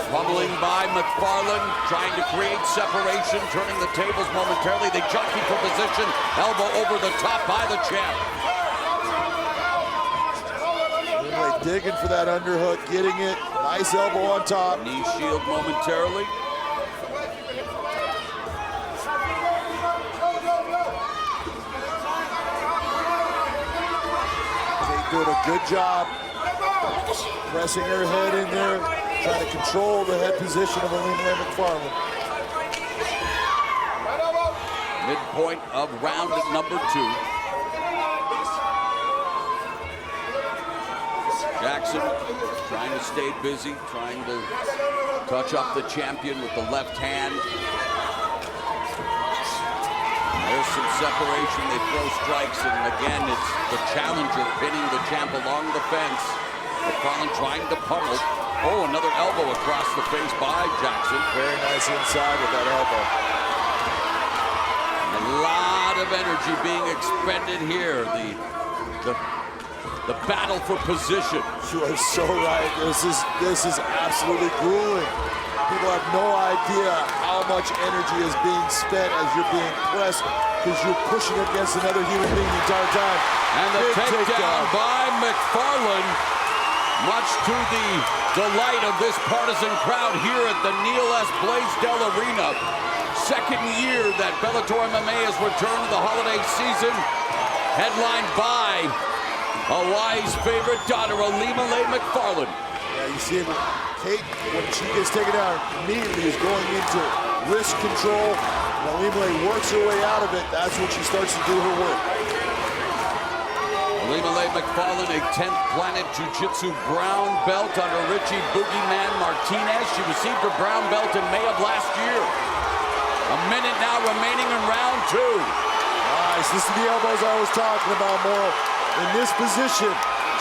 Fumbling by McFarland, trying to create separation, turning the tables momentarily. They jockey for position, elbow over the top by the champ. Ilima-Lei digging for that underhook, getting it. Nice elbow on top. Knee shield momentarily. Doing a good job pressing her head in there, trying to control the head position of Ilima-Lei McFarland. Midpoint of round number 2. Jackson trying to stay busy, trying to touch up the champion with the left hand. There's some separation, they throw strikes, and again, it's the challenger pinning the champ along the fence. McFarland trying to pummel. Oh, another elbow across the face by Jackson. Very nice inside with that elbow. A lot of energy being expended here. The battle for position. You are so right. This is absolutely grueling. People have no idea how much energy is being spent as you're being pressed because you're pushing against another human being the entire time. And the takedown by McFarland, much to the delight of this partisan crowd here at the Neil S. Blaisdell Arena. Second year that Bellator MMA has returned to the holiday season, headlined by Hawaii's favorite daughter, Ilima-Lei McFarland. Yeah, you see Kate, when she gets taken down, immediately is going into wrist control. When Ilima-Lei works her way out of it, that's when she starts to do her work. Ilima-Lei McFarland, a 10th Planet Jiu-Jitsu brown belt under Richie Boogeyman Martinez. She received her brown belt in May of last year. A minute now remaining in round 2. Nice, this is the elbows I was talking about, Moro. In this position,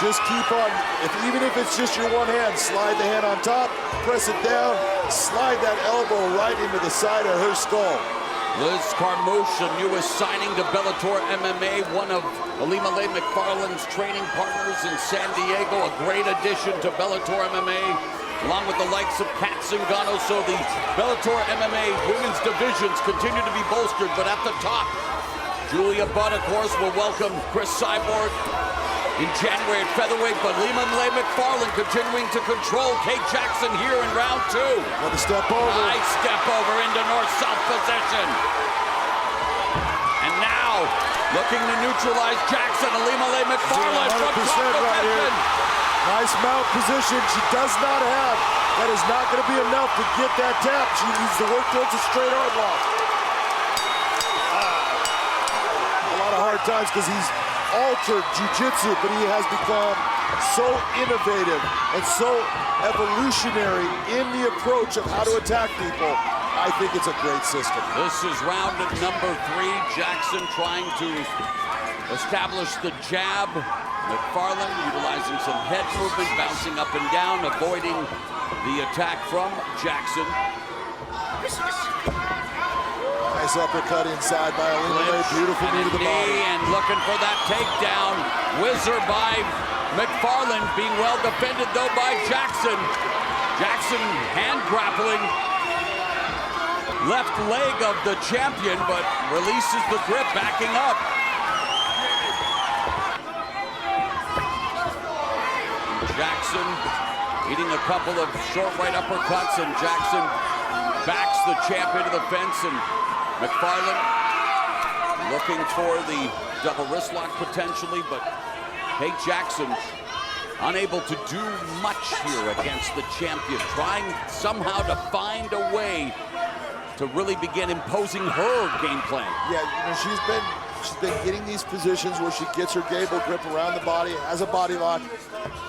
just keep on, even if it's just your one hand, slide the hand on top, press it down, slide that elbow right into the side of her skull. Liz Carmouche, the newest signing to Bellator MMA, one of Ilima-Lei McFarland's training partners in San Diego, a great addition to Bellator MMA, along with the likes of Kat Zingano. So the Bellator MMA women's divisions continue to be bolstered, but at the top, Julia Budd, of course, will welcome Chris Cyborg in January at featherweight, but Ilima-Lei McFarland continuing to control Kate Jackson here in round 2. What a step over. Nice step over into north-south position. And now, looking to neutralize Jackson, Ilima-Lei McFarland from top right position. here. Nice mount position she does not have. That is not going to be enough to get that tap. She needs to work towards a straight arm lock. A lot of hard times because he's altered jiu-jitsu, but he has become so innovative and so evolutionary in the approach of how to attack people. I think it's a great system. This is round number 3. Jackson trying to establish the jab. McFarland utilizing some head movement, bouncing up and down, avoiding the attack from Jackson. Nice uppercut inside by Ilima-Lei. Beautiful knee to the body. And looking for that takedown. Whizzer by McFarland, being well defended though by Jackson. Jackson hand grappling. Left leg of the champion, but releases the grip, backing up. Jackson eating a couple of short right uppercuts, and Jackson backs the champ into the fence, and McFarland looking for the double wrist lock potentially, but Kate Jackson unable to do much here against the champion, trying somehow to find a way to really begin imposing her game plan. Yeah, you know, she's been getting these positions where she gets her gable grip around the body, has a body lock,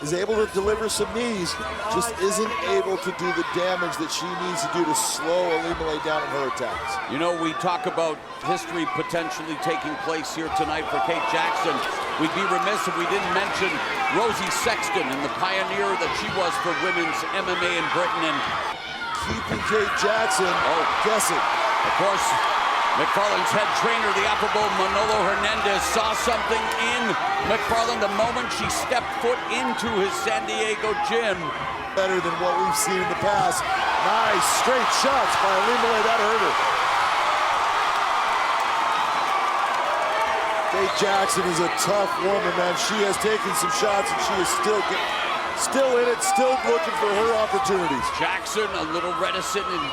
is able to deliver some knees, just isn't able to do the damage that she needs to do to slow Ilima-Lei down in her attacks. You know, we talk about history potentially taking place here tonight for Kate Jackson. We'd be remiss if we didn't mention Rosie Sexton and the pioneer that she was for women's MMA in Britain. And keeping Kate Jackson guessing. Of course, McFarland's head trainer, the affable Manolo Hernandez, saw something in McFarland the moment she stepped foot into his San Diego gym. Better than what we've seen in the past. Nice straight shots by Ilima-Lei, that hurt her. Kate Jackson is a tough woman, man. She has taken some shots and she is still in it, still looking for her opportunities. Jackson a little reticent in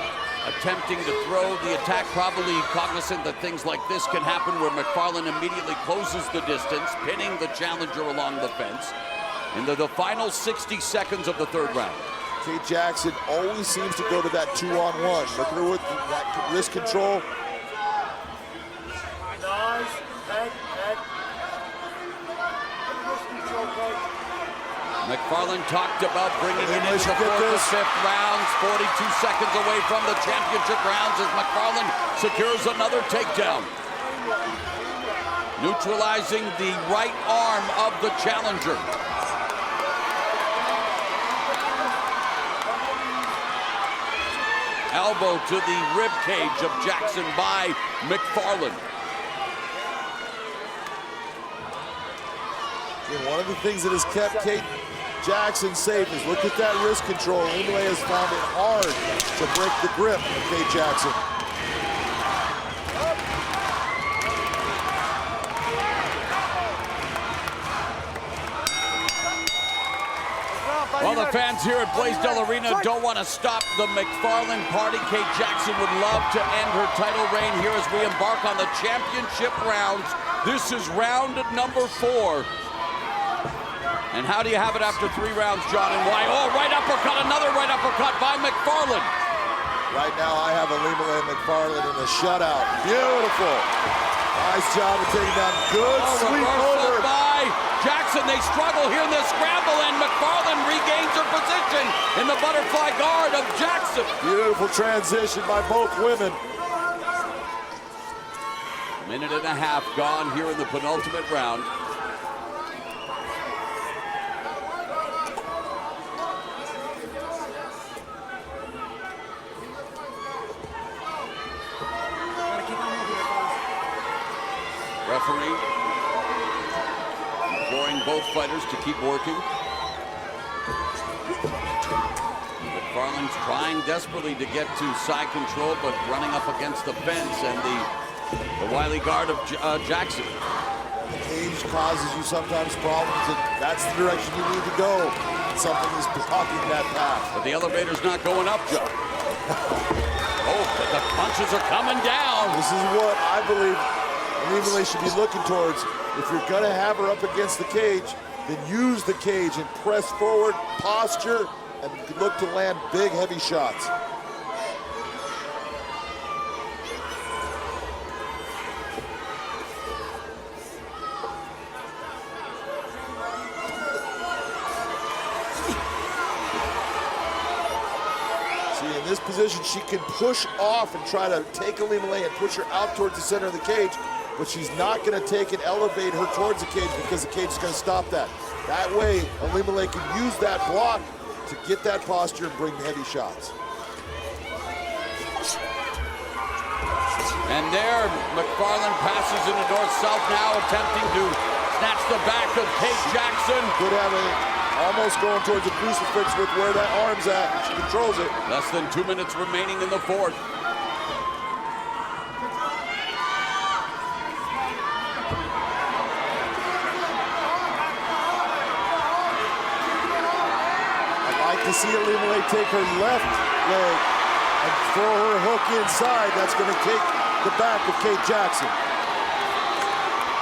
attempting to throw the attack, probably cognizant that things like this can happen where McFarland immediately closes the distance, pinning the challenger along the fence into the final 60 seconds of the 3rd round. Kate Jackson always seems to go to that 2-on-1. Look at her with that wrist control. McFarland talked about bringing it into Unanimous, the get fourth and this. fifth rounds. 42 seconds away from the championship rounds as McFarland secures another takedown. Neutralizing the right arm of the challenger. Elbow to the rib cage of Jackson by McFarland. And one of the things that has kept Kate Jackson safe is look at that wrist control. Imole has found it hard to break the grip of Kate Jackson. Well, the fans here at Blaisdell Arena don't want to stop the McFarland party. Kate Jackson would love to end her title reign here as we embark on the championship rounds. This is round number 4. And how do you have it after 3 rounds, John, and why? Oh, right uppercut, another right uppercut by McFarland. Right now, I have Imole and McFarland in a shutout. Beautiful. Nice job of taking down. Good sweep Reversal over. by Jackson. They struggle here in this scramble, and McFarland regains her position in the butterfly guard of Jackson. Beautiful transition by both women. Minute and a half gone here in the penultimate round. Referee imploring both fighters to keep working. McFarland's trying desperately to get to side control, but running up against the fence and the wily guard of Jackson. The cage causes you sometimes problems, and that's the direction you need to go. Something is blocking that path. But the elevator's not going up, Joe. Oh, but the punches are coming down. This is what I believe Imole should be looking towards. If you're gonna have her up against the cage, then use the cage and press forward, posture, and look to land big, heavy shots. See, in this position, she can push off and try to take Imole and push her out towards the center of the cage, but she's not going to take and elevate her towards the cage because the cage is going to stop that. That way, Imole can use that block to get that posture and bring heavy shots. And there, McFarland passes into north-south now, attempting to snatch the back of Kate Jackson. Could have it almost going towards the crucifix with where that arm's at. She controls it. Less than 2 minutes remaining in the fourth. To see Imole take her left leg and throw her hook inside, that's going to take the back of Kate Jackson.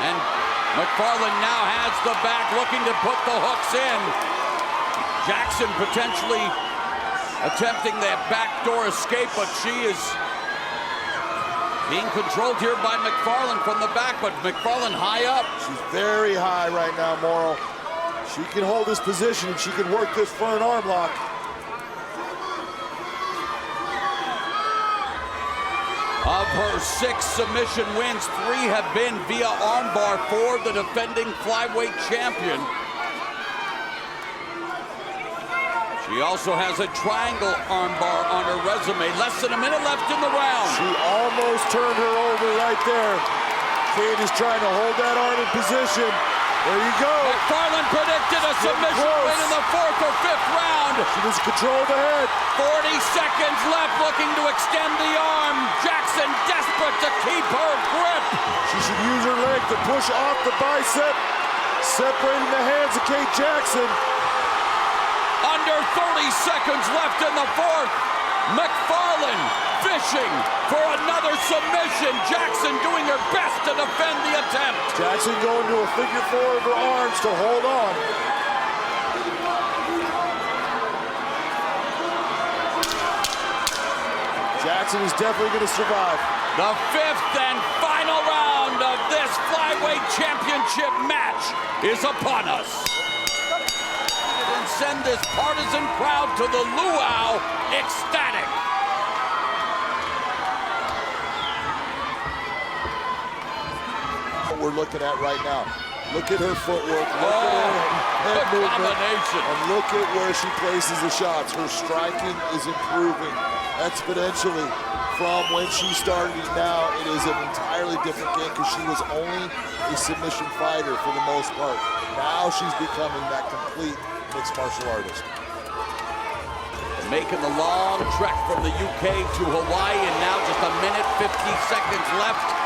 And McFarland now has the back, looking to put the hooks in. Jackson potentially attempting that backdoor escape, but she is being controlled here by McFarland from the back, but McFarland high up. She's very high right now, Morrow. She can hold this position and she can work this front arm lock. Of her 6 submission wins, 3 have been via armbar for the defending flyweight champion. She also has a triangle armbar on her resume. Less than a minute left in the round. She almost turned her over right there. Kate is trying to hold that arm in position. There you go. McFarland predicted a submission win in the 4th or 5th round. She was control the head. 40 seconds left, looking to extend the arm. Jackson desperate to keep her grip. She should use her leg to push off the bicep, separating the hands of Kate Jackson. Under 30 seconds left in the 4th. McFarland fishing for another submission. Jackson doing her best to defend the attempt. Jackson going to a figure 4 of her arms to hold on. Jackson is definitely going to survive. The 5th and final round of this flyweight championship match is upon us. send this partisan crowd to the luau ecstatic. What we're looking at right now. Look at her footwork, look at her head movement, domination. and look at where she places the shots. Her striking is improving exponentially from when she started. Now it is an entirely different game because she was only a submission fighter for the most part. Now she's becoming that complete mixed martial artist. Making the long trek from the UK to Hawaii, and now just a minute, 50 seconds left.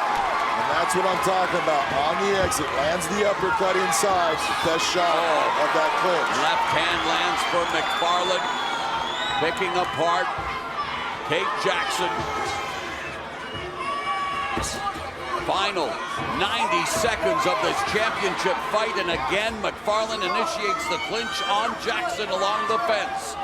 And that's what I'm talking about. On the exit, lands the uppercut inside. Best shot of that clinch. Left hand lands for McFarland. Picking apart Kate Jackson. Final 90 seconds of this championship fight, and again, McFarland initiates the clinch on Jackson along the fence.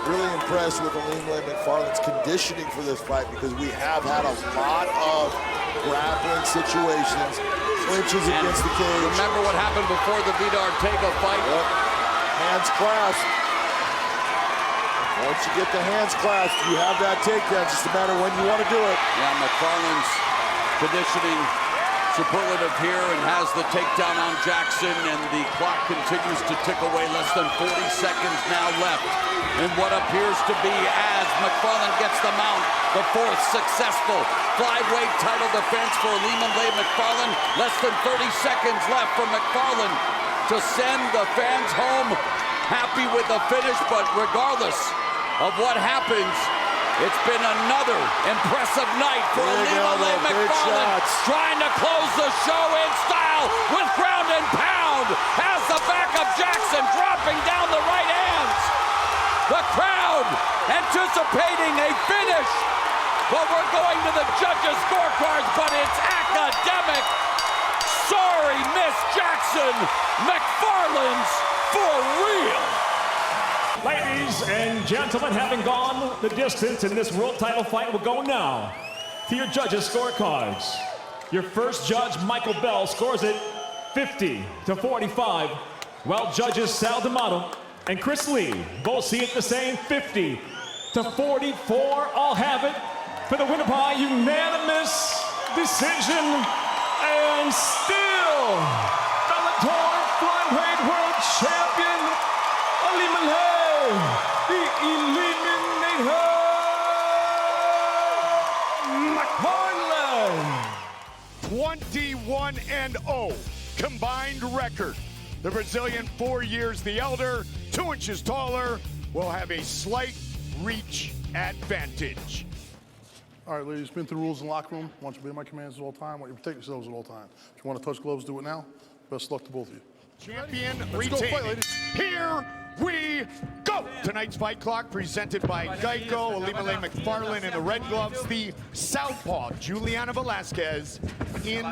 Really impressed with McFarland's conditioning for this fight because we have had a lot of grappling situations, clinches against the cage. Remember what happened before the Vida Ortega fight? Yep. Hands clasped. Once you get the hands clasped, you have that takedown. Just a matter when you want to do it. Yeah, McFarland's conditioning superlative here and has the takedown on Jackson, and the clock continues to tick away. Less than 40 seconds now left in what appears to be, as McFarland gets the mount, the fourth successful flyweight title defense for McFarland. Less than 30 seconds left for McFarland to send the fans home happy with the finish, but regardless of what happens, it's been another impressive night for McFarland, trying to close the show in style with ground and pound. Has the back of Jackson dropping down the right hands. The crowd anticipating a finish, but we're going to the judges' scorecards, but it's academic. Sorry, Miss Jackson. McFarland's for real. Ladies and gentlemen, having gone the distance in this world title fight, we'll go now to your judges' scorecards. Your first judge, Michael Bell, scores it 50-45, while judges Sal D'Amato and Chris Lee both see it the same, 50-44. All have it for the winner by unanimous decision, and still Bellator Flyweight World Champion the Eliminator McFarland. 21-0 combined record. The Brazilian, 4 years the elder, 2 inches taller, will have a slight reach advantage. All right, ladies, been through the rules in the locker room. I want you to obey my commands at all time. I want you to protect yourselves at all time. If you want to touch gloves, do it now. Best luck to both of you. Champion Let's go fight, retained. ladies. Here we go. Tonight's fight clock presented by Geico. McFarlane in the red gloves. The southpaw, Juliana Velasquez, in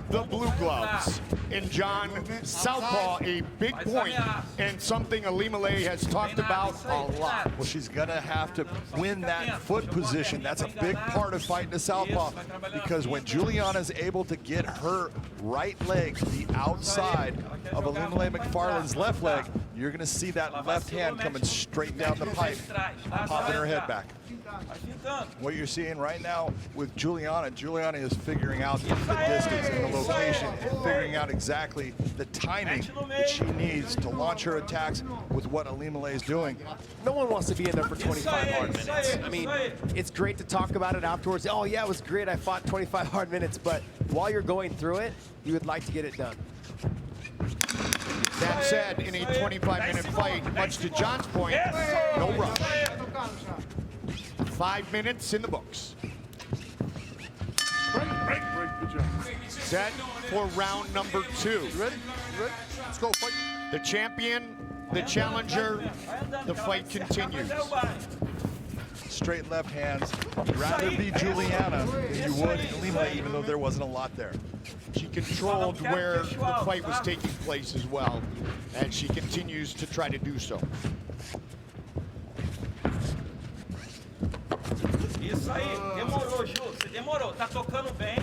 the blue gloves. And John, southpaw, a big point, and something Alimale has talked about a lot. Well, she's going to have to win that foot position. That's a big part of fighting the southpaw, because when Juliana's able to get her right leg to the outside of Alimale McFarland's left leg, you're going to see that left hand coming straight down the pipe, popping her head back. What you're seeing right now with Juliana is figuring out the distance and the location and figuring out exactly the timing that she needs to launch her attacks with what Alimale is doing. No one wants to be in there for 25 hard minutes. I mean, it's great to talk about it afterwards. Oh yeah, it was great, I fought 25 hard minutes, but while you're going through it, you would like to get it done. That said, in a 25-minute fight, much to John's point, no rush. 5 minutes in the books. Break. Good job. Set for round number 2. You ready? You ready? Let's go fight. The champion, the challenger, the fight continues. straight left hands. You'd rather be Juliana than you would Ilima, even though there wasn't a lot there. She controlled where the fight was taking place as well, and she continues to try to do so. Isso aí, demorou, Ju, você demorou, tá tocando bem.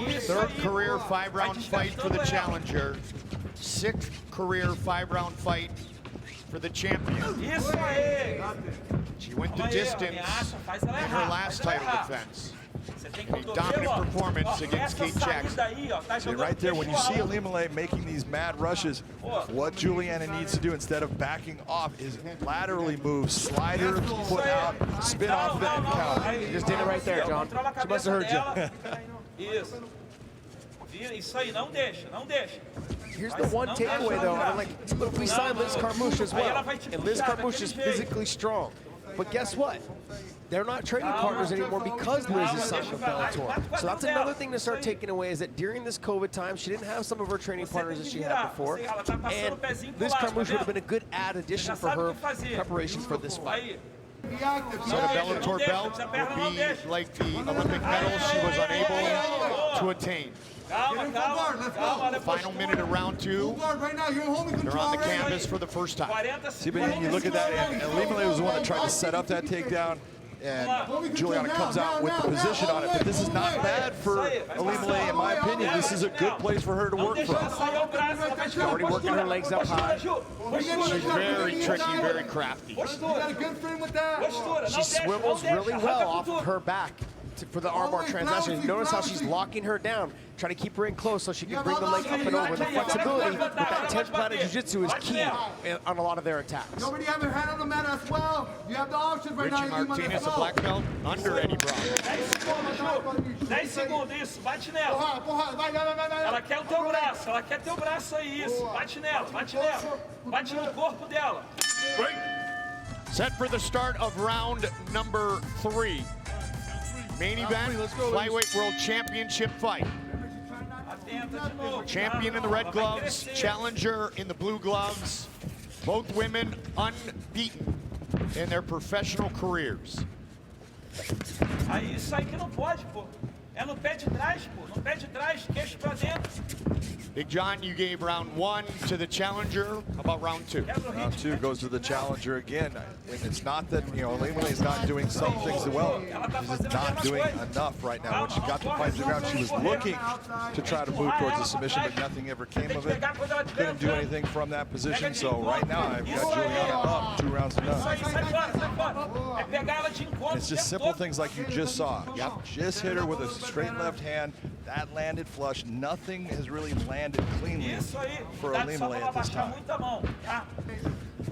Isso Third aí, career boa. 5-round fight for the challenger. 6th career 5-round fight for the champion. Isso aí. She went the distance in her last title defense. A dominant performance against Kate Jackson. See, right there, when you see Ilima making these mad rushes, what Juliana needs to do instead of backing off is laterally move, slider, foot out, spin off of it, and counter. You just did it right there, John. She must have heard you. Isso. Isso aí, não deixa, não deixa. Here's the one takeaway, though. I'm like, look, we signed Liz Carmouche as well, and Liz Carmouche is physically strong. But guess what? They're not training partners anymore because Liz is signed with Bellator. So that's another thing to start taking away, is that during this COVID time, she didn't have some of her training partners that she had before. And Liz Carmouche would have been a good addition for her preparation for this fight. So the Bellator belt will be like the Olympic medal she was unable to attain. Final minute of round 2. They're on the canvas for the first time. See, but you look at that, and Ilima was the one that tried to set up that takedown, and Juliana comes out with the position on it. But this is not bad for Ilima, in my opinion. This is a good place for her to work from. She's already working her legs up high. She's very tricky, very crafty. She swivels really well off of her back for the armbar transaction. Notice how she's locking her down, trying to keep her in close so she can bring the leg up and over. The flexibility with that 10th planet jiu-jitsu is key on a lot of their attacks. Nobody have their hand on the mat as well. You have the options right now. Richie Martinez, a black belt, under Eddie Brown. 10 segundos, isso, bate nela. Ela quer o teu braço, ela quer teu braço aí, isso. Bate nela, bate nela. Bate no corpo dela. Set for the start of round number 3. Main event, Flyweight World Championship fight. Champion in the red gloves, challenger in the blue gloves. Both women unbeaten in their professional careers. Aí, isso aí que não pode, pô. É no pé de trás, pô. No pé de trás, queixo pra dentro. Big John, you gave round 1 to the challenger. How about round 2? Round 2 goes to the challenger again. And it's not that, you know, Ilima is not doing some things well. She's just not doing enough right now. When she got to fight the ground, she was looking to try to move towards the submission, but nothing ever came of it. Couldn't do anything from that position. So right now, I've got Juliana up 2 rounds to none. And it's just simple things like you just saw. Yep. Just hit her with a straight left hand. That landed flush. Nothing has really landed cleanly for Ilima at this time.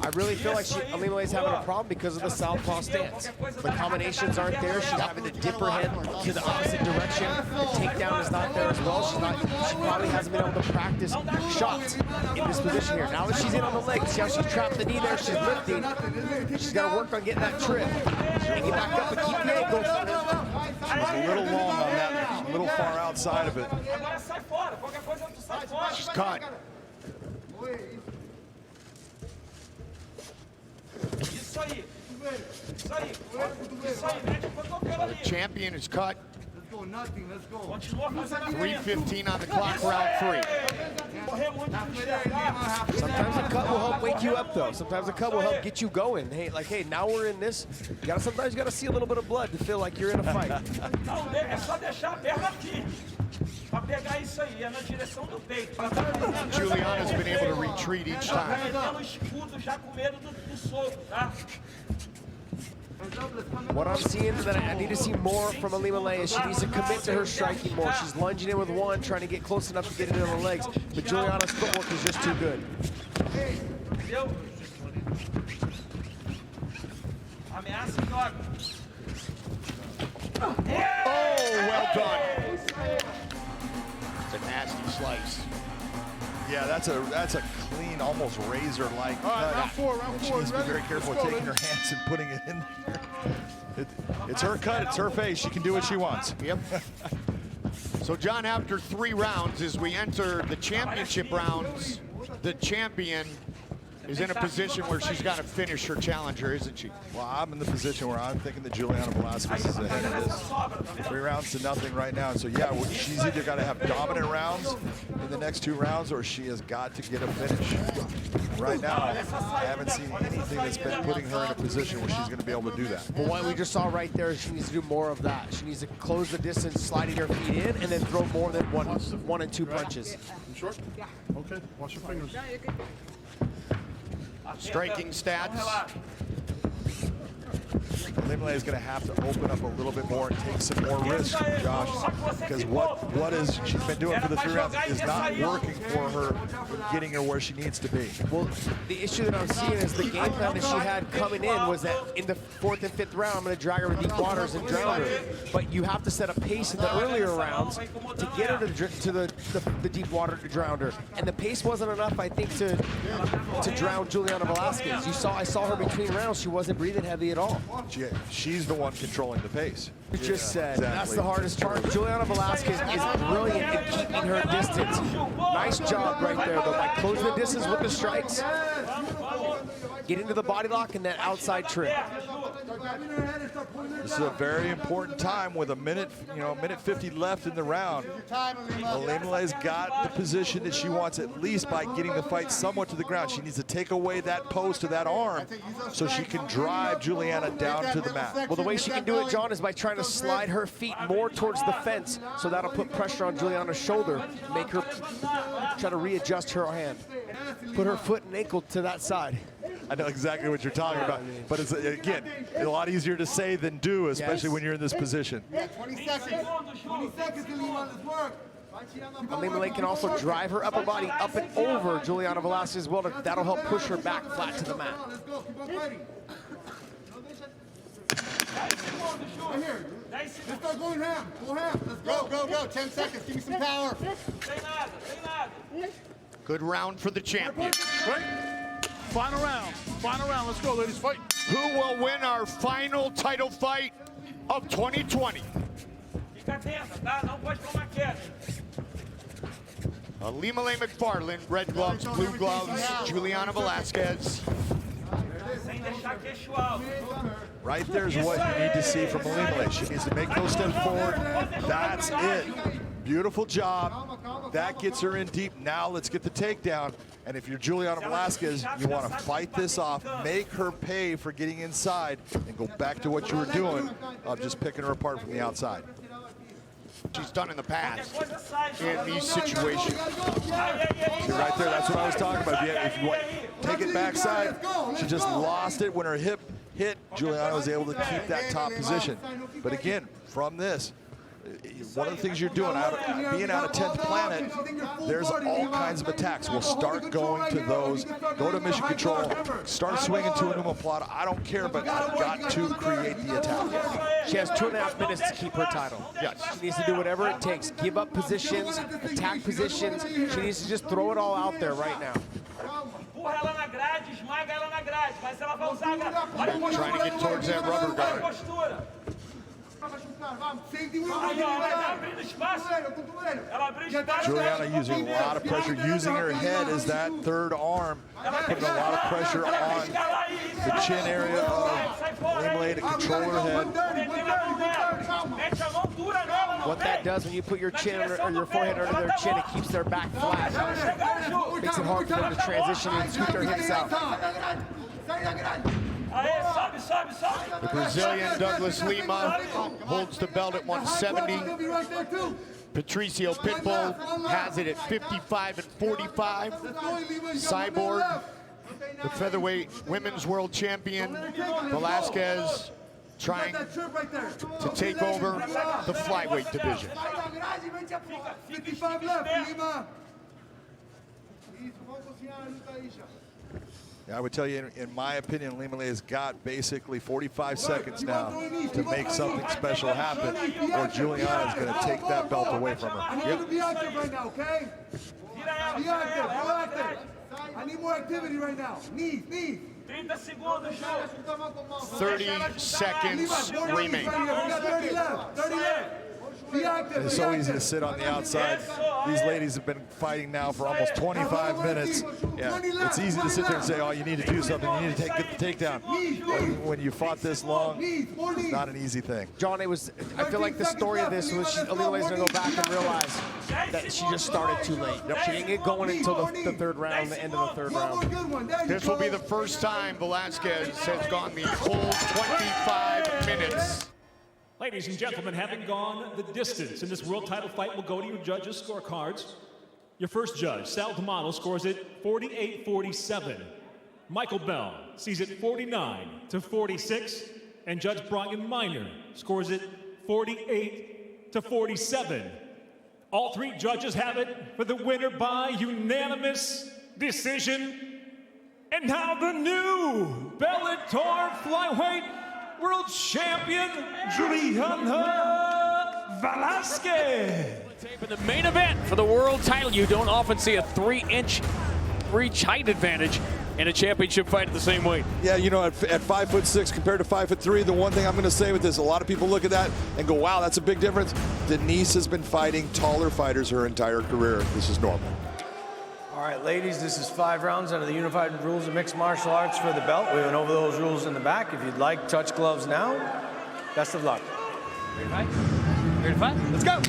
I really feel like Ilima is having a problem because of the southpaw stance. The combinations aren't there. She's having to dip her head to the opposite direction. The takedown is not there as well. She probably hasn't been able to practice shots in this position here. Now that she's in on the leg, see how she trapped the knee there? She's lifting. She's got to work on getting that trip. And get back up and keep the ankle. She was a little long on that, a little far outside of it. She's caught. The champion is cut. 3:15 on the clock, round 3. Sometimes a cut will help wake you up, though. Sometimes a cut will help get you going. Hey, like, hey, now we're in this. Sometimes you gotta see a little bit of blood to feel like you're in a fight. Juliana's been able to retreat each time. What I'm seeing that I need to see more from Ilima is she needs to commit to her striking more. She's lunging in with one, trying to get close enough to get it in the legs, but Juliana's footwork is just too good. Oh, well done. It's a nasty slice. Yeah, that's a clean, almost razor-like cut. Round 4, round 4. She needs to be very careful with taking her hands and putting it in there. It's her cut, it's her face. She can do what she wants. Yep. So, John, after 3 rounds, as we enter the championship rounds, the champion is in a position where she's got to finish her challenger, isn't she? Well, I'm in the position where I'm thinking that Juliana Velasquez is ahead of this. 3 rounds to nothing right now. So yeah, she's either got to have dominant rounds in the next 2 rounds, or she has got to get a finish. Right now, I haven't seen anything that's been putting her in a position where she's going to be able to do that. Well, what we just saw right there, she needs to do more of that. She needs to close the distance, sliding her feet in, and then throw more than one and 2 punches. You short? Okay, wash your fingers. Striking stats. Limley is going to have to open up a little bit more and take some more risks, Josh, because what she's been doing for the 3 rounds is not working for her, getting her where she needs to be. Well, the issue that I'm seeing is the game plan that she had coming in was that in the 4th and 5th round, I'm going to drag her to deep waters and drown her. But you have to set a pace in the earlier rounds to get her to the deep water to drown her. And the pace wasn't enough, I think, to drown Juliana Velasquez. I saw her between rounds. She wasn't breathing heavy at all. She's the one controlling the pace. You just said that's the hardest part. Juliana Velasquez is brilliant in keeping her distance. Nice job right there, though, by closing the distance with the strikes, get into the body lock, and that outside trip. This is a very important time with a minute 50 left in the round. Limley's got the position that she wants, at least by getting the fight somewhat to the ground. She needs to take away that post of that arm so she can drive Juliana down to the mat. Well, the way she can do it, John, is by trying to slide her feet more towards the fence, so that'll put pressure on Juliana's shoulder, make her try to readjust her hand. Put her foot and ankle to that side. I know exactly what you're talking about, but it's, again, a lot easier to say than do, especially when you're in this position. 20 seconds. 20 seconds to leave on this work. Limley can also drive her upper body up and over Juliana Velasquez as well. That'll help push her back flat to the mat. Let's go. Keep on fighting. Right here. Let's start going ham. Go ham. Let's go. Go, go, go. 10 seconds. Give me some power. Good round for the champion. Right? Final round. Final round. Let's go, ladies. Fight. Who will win our final title fight of 2020? Limley McFarland, red gloves, blue gloves, Juliana Velasquez. Right there's what you need to see from Limley. She needs to make those steps forward. That's it. Beautiful job. That gets her in deep. Now let's get the takedown. And if you're Juliana Velasquez, you want to fight this off, make her pay for getting inside, and go back to what you were doing of just picking her apart from the outside. She's done in the past in these situations. See right there, that's what I was talking about. If you want, take it backside. She just lost it when her hip hit. Juliana was able to keep that top position. But again, from this, one of the things you're doing, being out of 10th planet, there's all kinds of attacks. We'll start going to those, go to mission control, start swinging to an omoplata. I don't care, but I've got to create the attack. She has 2.5 minutes to keep her title. Yes. She needs to do whatever it takes. Give up positions, attack positions. She needs to just throw it all out there right now. Trying to get towards that rubber guard. Juliana using a lot of pressure, using her head as that third arm, putting a lot of pressure on the chin area of Limley to control her head. What that does when you put your chin or your forehead under their chin, it keeps their back flat. Makes it hard for them to transition and scoot their hips out. The Brazilian Douglas Lima holds the belt at 170. Patricio Pitbull has it at 55 and 45. Cyborg, the featherweight women's world champion, Velasquez, trying to take over the flyweight division. 55 left, Lima. I would tell you, in my opinion, Limley has got basically 45 seconds now to make something special happen, or Juliana is going to take that belt away from her. I need you to be active right now, okay? Be active, go active. I need more activity right now. Knees, knees. 30 seconds remain. 30 left, 30 left. It's so easy to sit on the outside. These ladies have been fighting now for almost 25 minutes. Yeah, it's easy to sit there and say, oh, you need to do something. You need to get the takedown. When you fought this long, it's not an easy thing. John, I feel like the story of this was Alila's going to go back and realize that she just started too late. She didn't get going until the third round, the end of the third round. This will be the first time Velasquez has gone the full 25 minutes. Ladies and gentlemen, having gone the distance in this world title fight, we'll go to your judges' scorecards. Your first judge, Sal D'Amato, scores it 48-47. Michael Bell sees it 49-46. And Judge Brian Miner scores it 48-47. All three judges have it for the winner by unanimous decision. And now the new Bellator Flyweight World Champion, Juliana Velasquez. In the main event for the world title, you don't often see a 3-inch reach height advantage in a championship fight at the same weight. Yeah, you know, at 5'6" compared to 5'3", the one thing I'm going to say with this, a lot of people look at that and go, wow, that's a big difference. Denise has been fighting taller fighters her entire career. This is normal. All right, ladies, this is 5 rounds under the unified rules of mixed martial arts for the belt. We went over those rules in the back. If you'd like, touch gloves now. Best of luck. Ready to fight? Ready to fight? Let's go.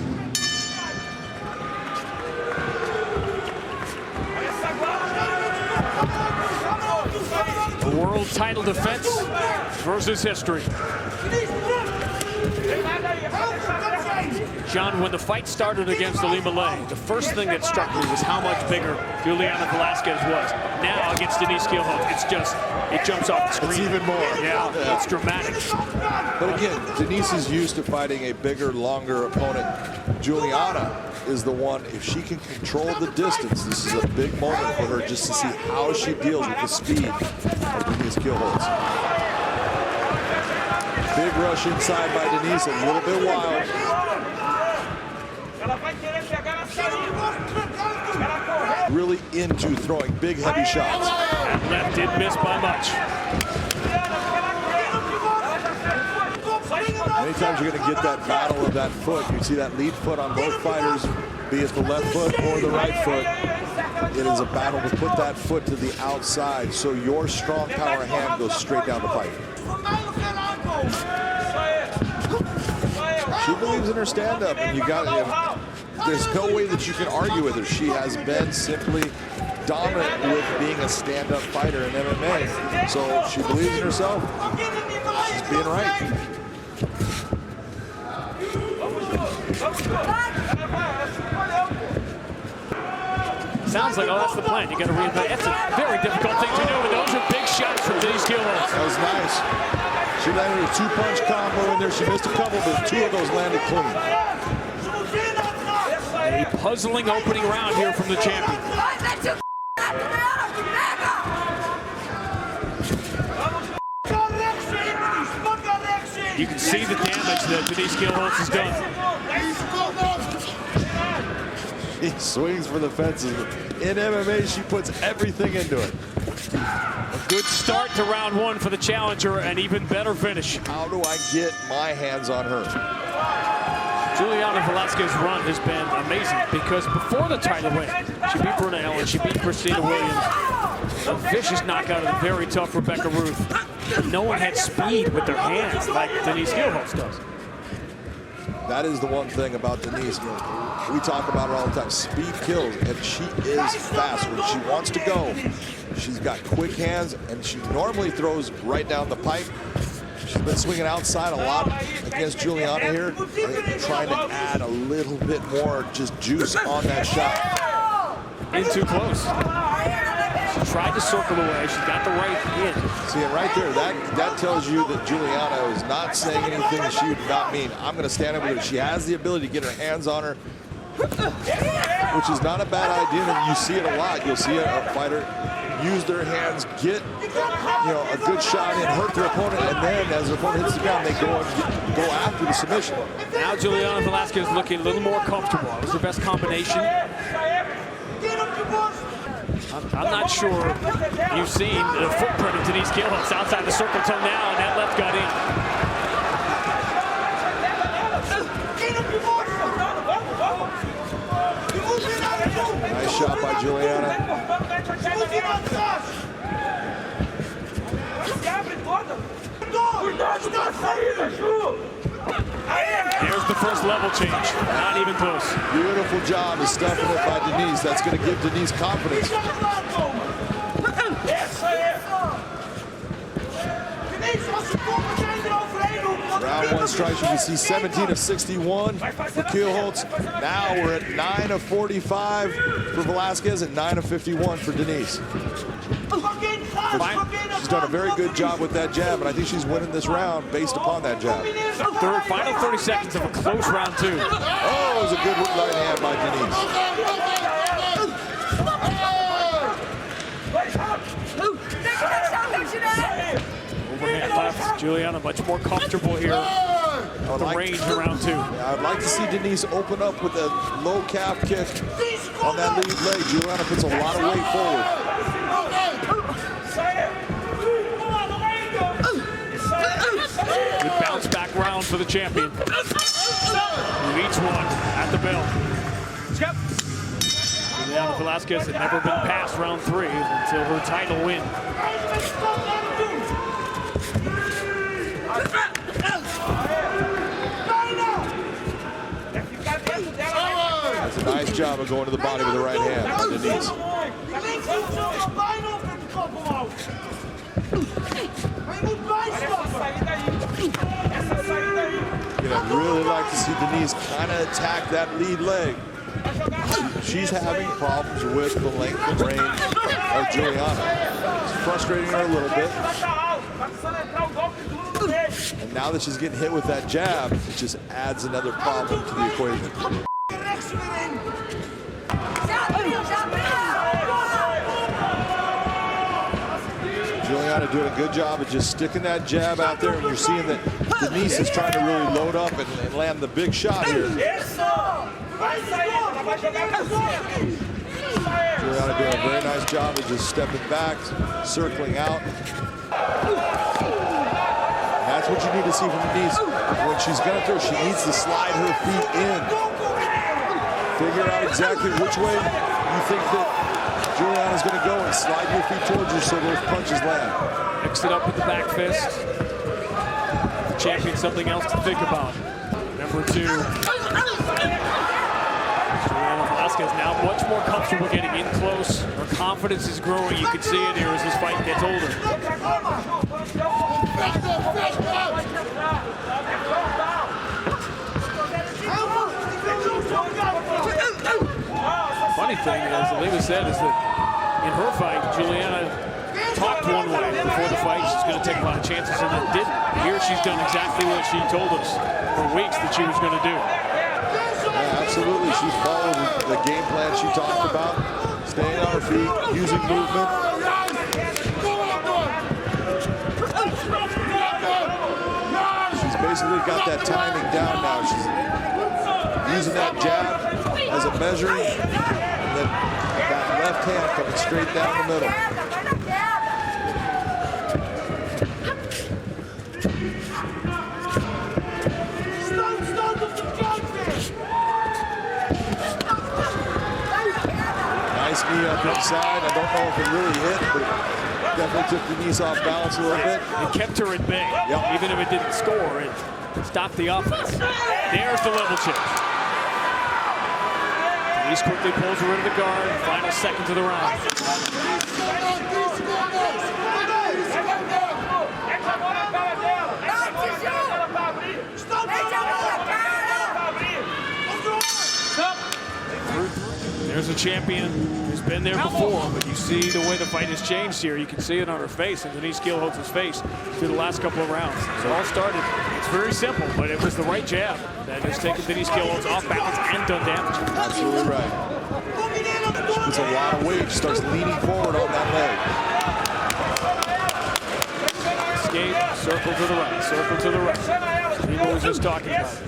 The world title defense versus history. John, when the fight started against Ilima-Lei, the first thing that struck me was how much bigger Juliana Velasquez was. Now against Denise Gilholtz, it's just, it jumps off the screen. It's even more. Yeah, it's dramatic. But again, Denise is used to fighting a bigger, longer opponent. Juliana is the one, if she can control the distance, this is a big moment for her just to see how she deals with the speed of Denise Gilholtz. Big rush inside by Denise, a little bit wild. Really into throwing big, heavy shots. That left didn't miss by much. Anytime you're going to get that battle of that foot, you see that lead foot on both fighters, be it the left foot or the right foot. It is a battle to put that foot to the outside so your strong power hand goes straight down the pipe. She believes in her stand-up, and you got it. There's no way that you can argue with her. She has been simply dominant with being a stand-up fighter in MMA. So she believes in herself. She's being right. Sounds like, oh, that's the plan. You got to reinvent. That's a very difficult thing to do, and those are big shots from Denise Gilholtz. That was nice. She landed a 2-punch combo in there. She missed a couple, but 2 of those landed clean. A puzzling opening round here from the champion. You can see the damage that Denise Gilholtz has done. He swings for the fences. In MMA, she puts everything into it. A good start to round 1 for the challenger, an even better finish. How do I get my hands on her? Juliana Velasquez's run has been amazing because before the title win, she beat Bruna Ellen, she beat Christina Williams. A vicious knockout of the very tough Rebecca Ruth. But no one had speed with their hands like Denise Gilholtz does. That is the one thing about Denise. We talk about her all the time. Speed kills, and she is fast. When she wants to go, she's got quick hands, and she normally throws right down the pipe. She's been swinging outside a lot against Juliana here, trying to add a little bit more just juice on that shot. In too close. She tried to circle away. She's got the right in. See it right there. That tells you that Juliana is not saying anything that she would not mean. I'm going to stand up with her. She has the ability to get her hands on her, which is not a bad idea. And you see it a lot. You'll see a fighter use their hands, get a good shot in, hurt their opponent, and then as the opponent hits the ground, they go after the submission. Now Juliana Velasquez looking a little more comfortable. It was her best combination. I'm not sure you've seen the footprint of Denise Gilholtz outside the circle till now, and that left got in. There's the first level change. Not even close. Beautiful job of stuffing it by Denise. That's going to give Denise confidence. Round one strikes, you can see 17 of 61 for Kielholtz. Now we're at 9 of 45 for Velasquez and 9 of 51 for Denise. She's done a very good job with that jab, and I think she's winning this round based upon that jab. Final 30 seconds of a close round two. Oh, it was a good right hand by Denise. Overhand left. Juliana much more comfortable here. The range in round two. I'd like to see Denise open up with a low calf kick on that lead leg. Juliana puts a lot of weight forward. Good bounce back round for the champion. Each one at the bell. Juliana Velasquez had never been past round three until her title win. That's a nice job of going to the body with the right hand by Denise. I'd really like to see Denise kind of attack that lead leg. She's having problems with the length and range of Juliana. It's frustrating her a little bit. And now that she's getting hit with that jab, it just adds another problem to the equation. Juliana doing a good job of just sticking that jab out there, and you're seeing that Denise is trying to really load up and land the big shot here. Juliana doing a very nice job of just stepping back, circling out. And that's what you need to see from Denise. When she's going to throw, she needs to slide her feet in. Figure out exactly which way you think that Juliana's going to go and slide your feet towards you so those punches land. Mix it up with the back fist. The champion, something else to think about. Number two. Juliana Velasquez now much more comfortable getting in close. Her confidence is growing. You can see it here as this fight gets older. Funny thing, as Olivia said, is that in her fight, Juliana talked one way before the fight. She's going to take a lot of chances, and then didn't. Here she's done exactly what she told us for weeks that she was going to do. Yeah, absolutely. She followed the game plan she talked about, staying on her feet, using movement. She's basically got that timing down now. She's using that jab as a measuring, and then that left hand coming straight down the middle. Nice knee up inside. I don't know if it really hit, but it definitely took Denise off balance a little bit. It kept her at bay. Yep. Even if it didn't score, it stopped the offense. There's the level change. Denise quickly pulls her into the guard. Final seconds of the round. There's a champion who's been there before, but you see the way the fight has changed here. You can see it on her face, and Denise Kielholtz's face through the last couple of rounds. It all started, it's very simple, but it was the right jab that has taken Denise Kielholtz off balance and done damage. Absolutely right. She puts a lot of weight, she starts leaning forward on that leg. Escape, circle to the right, circle to the right. People was just talking about it.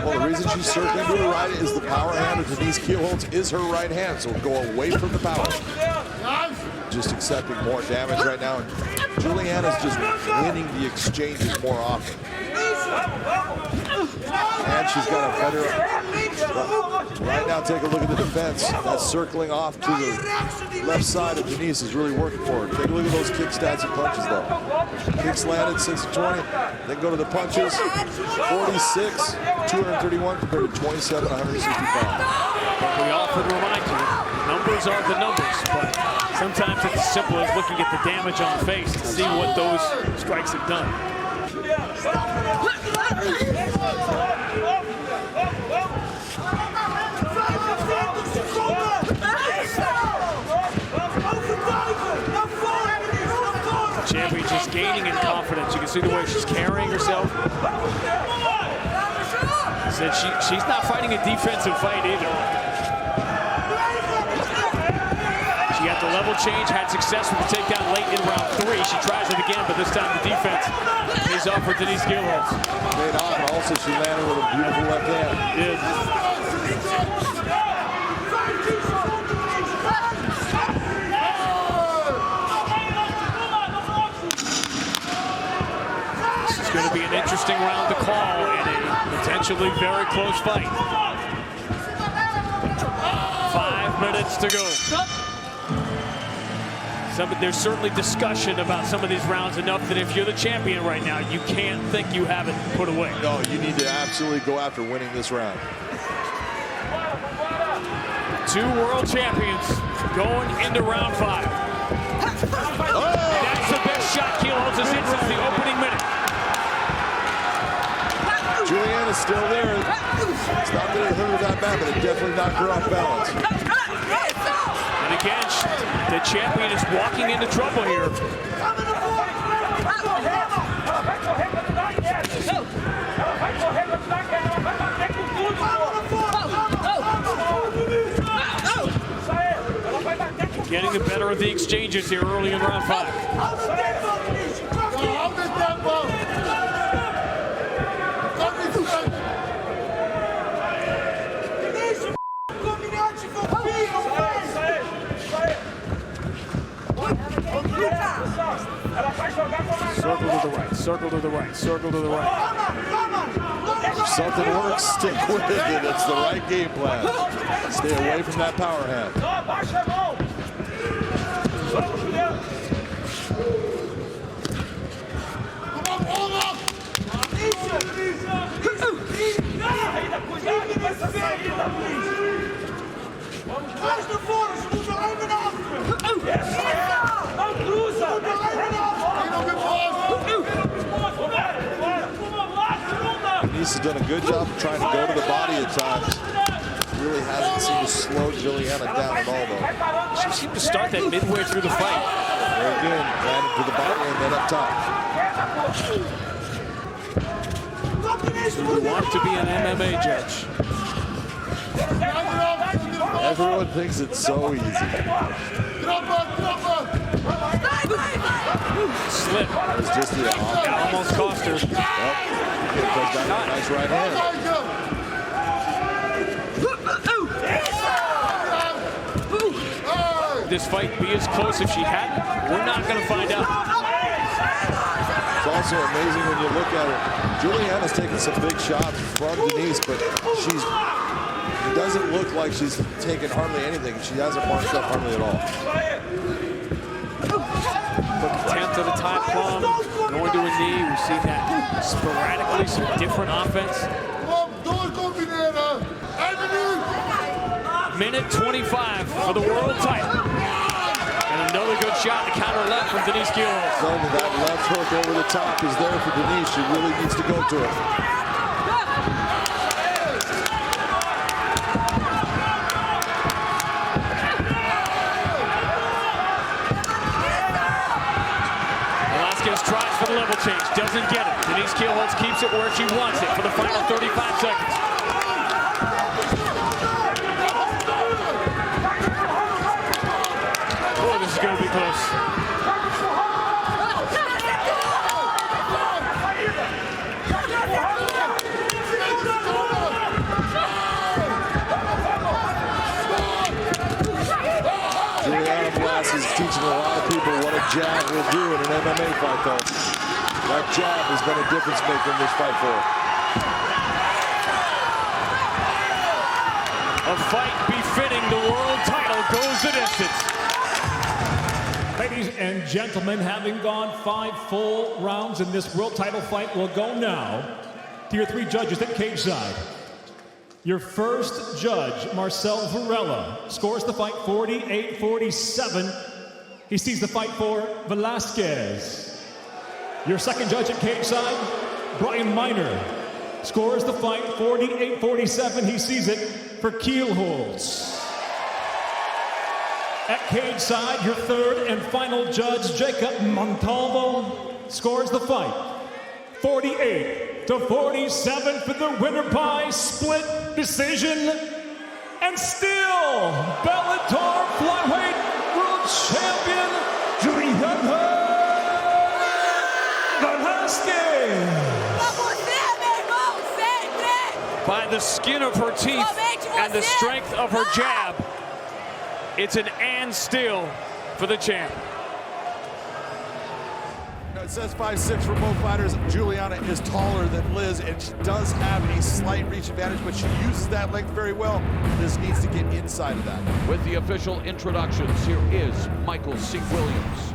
Well, the reason she's circling to the right is the power hand of Denise Kielholtz is her right hand, so go away from the power. Just accepting more damage right now, and Juliana's just winning the exchanges more often. And she's got a better... Right now, take a look at the defense. That's circling off to the left side of Denise is really working for her. Take a look at those kick stats and punches, though. Kicks landed, 6 of 20. Then go to the punches. 46, 231 compared to 27, 165. We often remind you, numbers are the numbers, but sometimes it's as simple as looking at the damage on the face to see what those strikes have done. Champion just gaining in confidence. You can see the way she's carrying herself. Said she's not fighting a defensive fight either. She got the level change, had success with the takedown late in round 3. She tries it again, but this time the defense pays off for Denise Gilholz. Paid off, and also she landed with a beautiful left hand. This is going to be an interesting round to call and a potentially very close fight. 5 minutes to go. There's certainly discussion about some of these rounds enough that if you're the champion right now, you can't think you have it put away. No, you need to absolutely go after winning this round. 2 world champions going into round 5. Oh! That's the best shot Gilholz has hit since the opening minute. Juliana's still there. It's not going to hurt her that bad, but it definitely knocked her off balance. And again, the champion is walking into trouble here. Getting the better of the exchanges here early in round 5. Circle to the right, circle to the right, circle to the right. If something works, stick with it. It's the right game plan. Stay away from that power hand. Denise has done a good job of trying to go to the body at times. Really hasn't seemed to slow Juliana down at all, though. She seemed to start that midway through the fight. Very good. Landed to the body and then up top. So we want to be an MMA judge. Everyone thinks it's so easy. Slip. That was just the almost cost her. Yep. Nice right hand. This fight be as close if she hadn't? We're not going to find out. It's also amazing when you look at her. Juliana's taking some big shots from Denise, but it doesn't look like she's taken hardly anything. She hasn't marked up hardly at all. Attempt at a tie plum, going to a knee. We've seen that sporadically, some different offense. Minute 25 for the world title. And another good shot to counter left from Denise Gilholz. That left hook over the top is there for Denise. She really needs to go to it. Tries for the level change, doesn't get it. Denise Gilholz keeps it where she wants it for the final 35 seconds. Oh, this is going to be close. Juliana Velasquez is teaching a lot of people what a jab will do in an MMA fight, though. That jab has been a difference maker in this fight for her. A fight befitting the world title goes the distance. Ladies and gentlemen, having gone 5 full rounds in this world title fight, we'll go now to your 3 judges at cage side. Your first judge, Marcel Varela, scores the fight 48-47. He sees the fight for Velasquez. Your second judge at cage side, Brian Miner, scores the fight 48-47. He sees it for Kielholz. At cage side, your third and final judge, Jacob Montalvo, scores the fight 48-47 for the winner by split decision. And still, Bellator Flyweight World Champion, Juliana Velasquez. By the skin of her teeth and the strength of her jab, it's an and still for the champ. It says 5'6" for both fighters. Juliana is taller than Liz, and she does have a slight reach advantage, but she uses that length very well. Liz needs to get inside of that. With the official introductions, here is Michael C. Williams.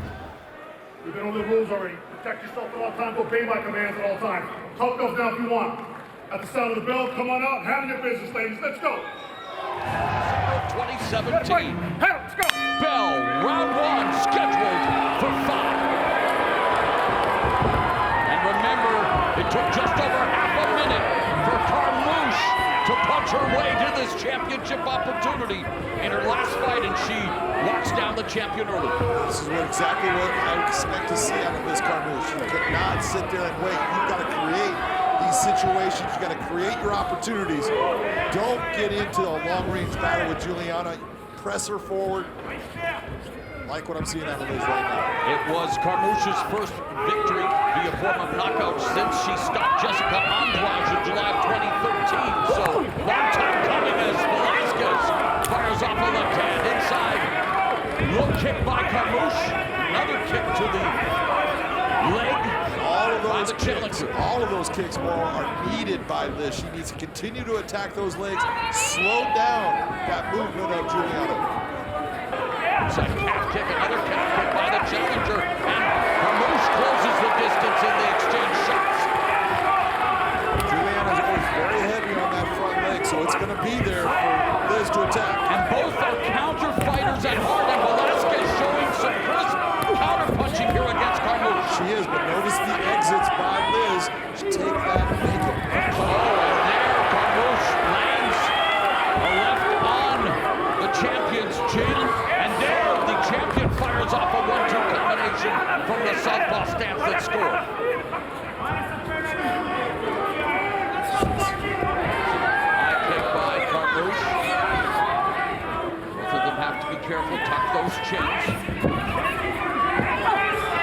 We've been over the rules already. Protect yourself at all times. Obey my commands at all times. Talk those down if you want. At the sound of the bell, come on out. Handle your business, ladies. Let's go. 2017. Let's go. Bell, round 1, scheduled for 5. And remember, it took just over half a minute for Carmouche to punch her way to this championship opportunity in her last fight, and she locks down the champion early. This is exactly what I would expect to see out of Liz Carmouche. You cannot sit there and wait. You've got to create these situations. You got to create your opportunities. Don't get into a long-range battle with Juliana. Press her forward. Like what I'm seeing out of Liz right now. It was Carmouche's first victory via form of knockout since she stopped Jessica Andrade in July of 2013. So, long time coming as Velasquez fires off a left hand inside. Low kick by Carmouche. Another kick to the leg. All of those kicks are needed by Liz. She needs to continue to attack those legs, slow down that movement of Juliana. It's a calf kick, another calf kick by the challenger, and Carmouche closes the distance in the exchange shots. Juliana's always very heavy on that front leg, so it's going to be there for Liz to attack. And both are counter fighters at heart, and Velasquez showing some crisp counter punching here against Carmouche. She is, but notice the exits by Liz. She take that and make it. Oh, and there Carmouche lands a left on the champion's chin, and there the champion fires off a 1-2 combination from the southpaw stance that scored. High kick by Carmouche. Both of them have to be careful, tuck those chins.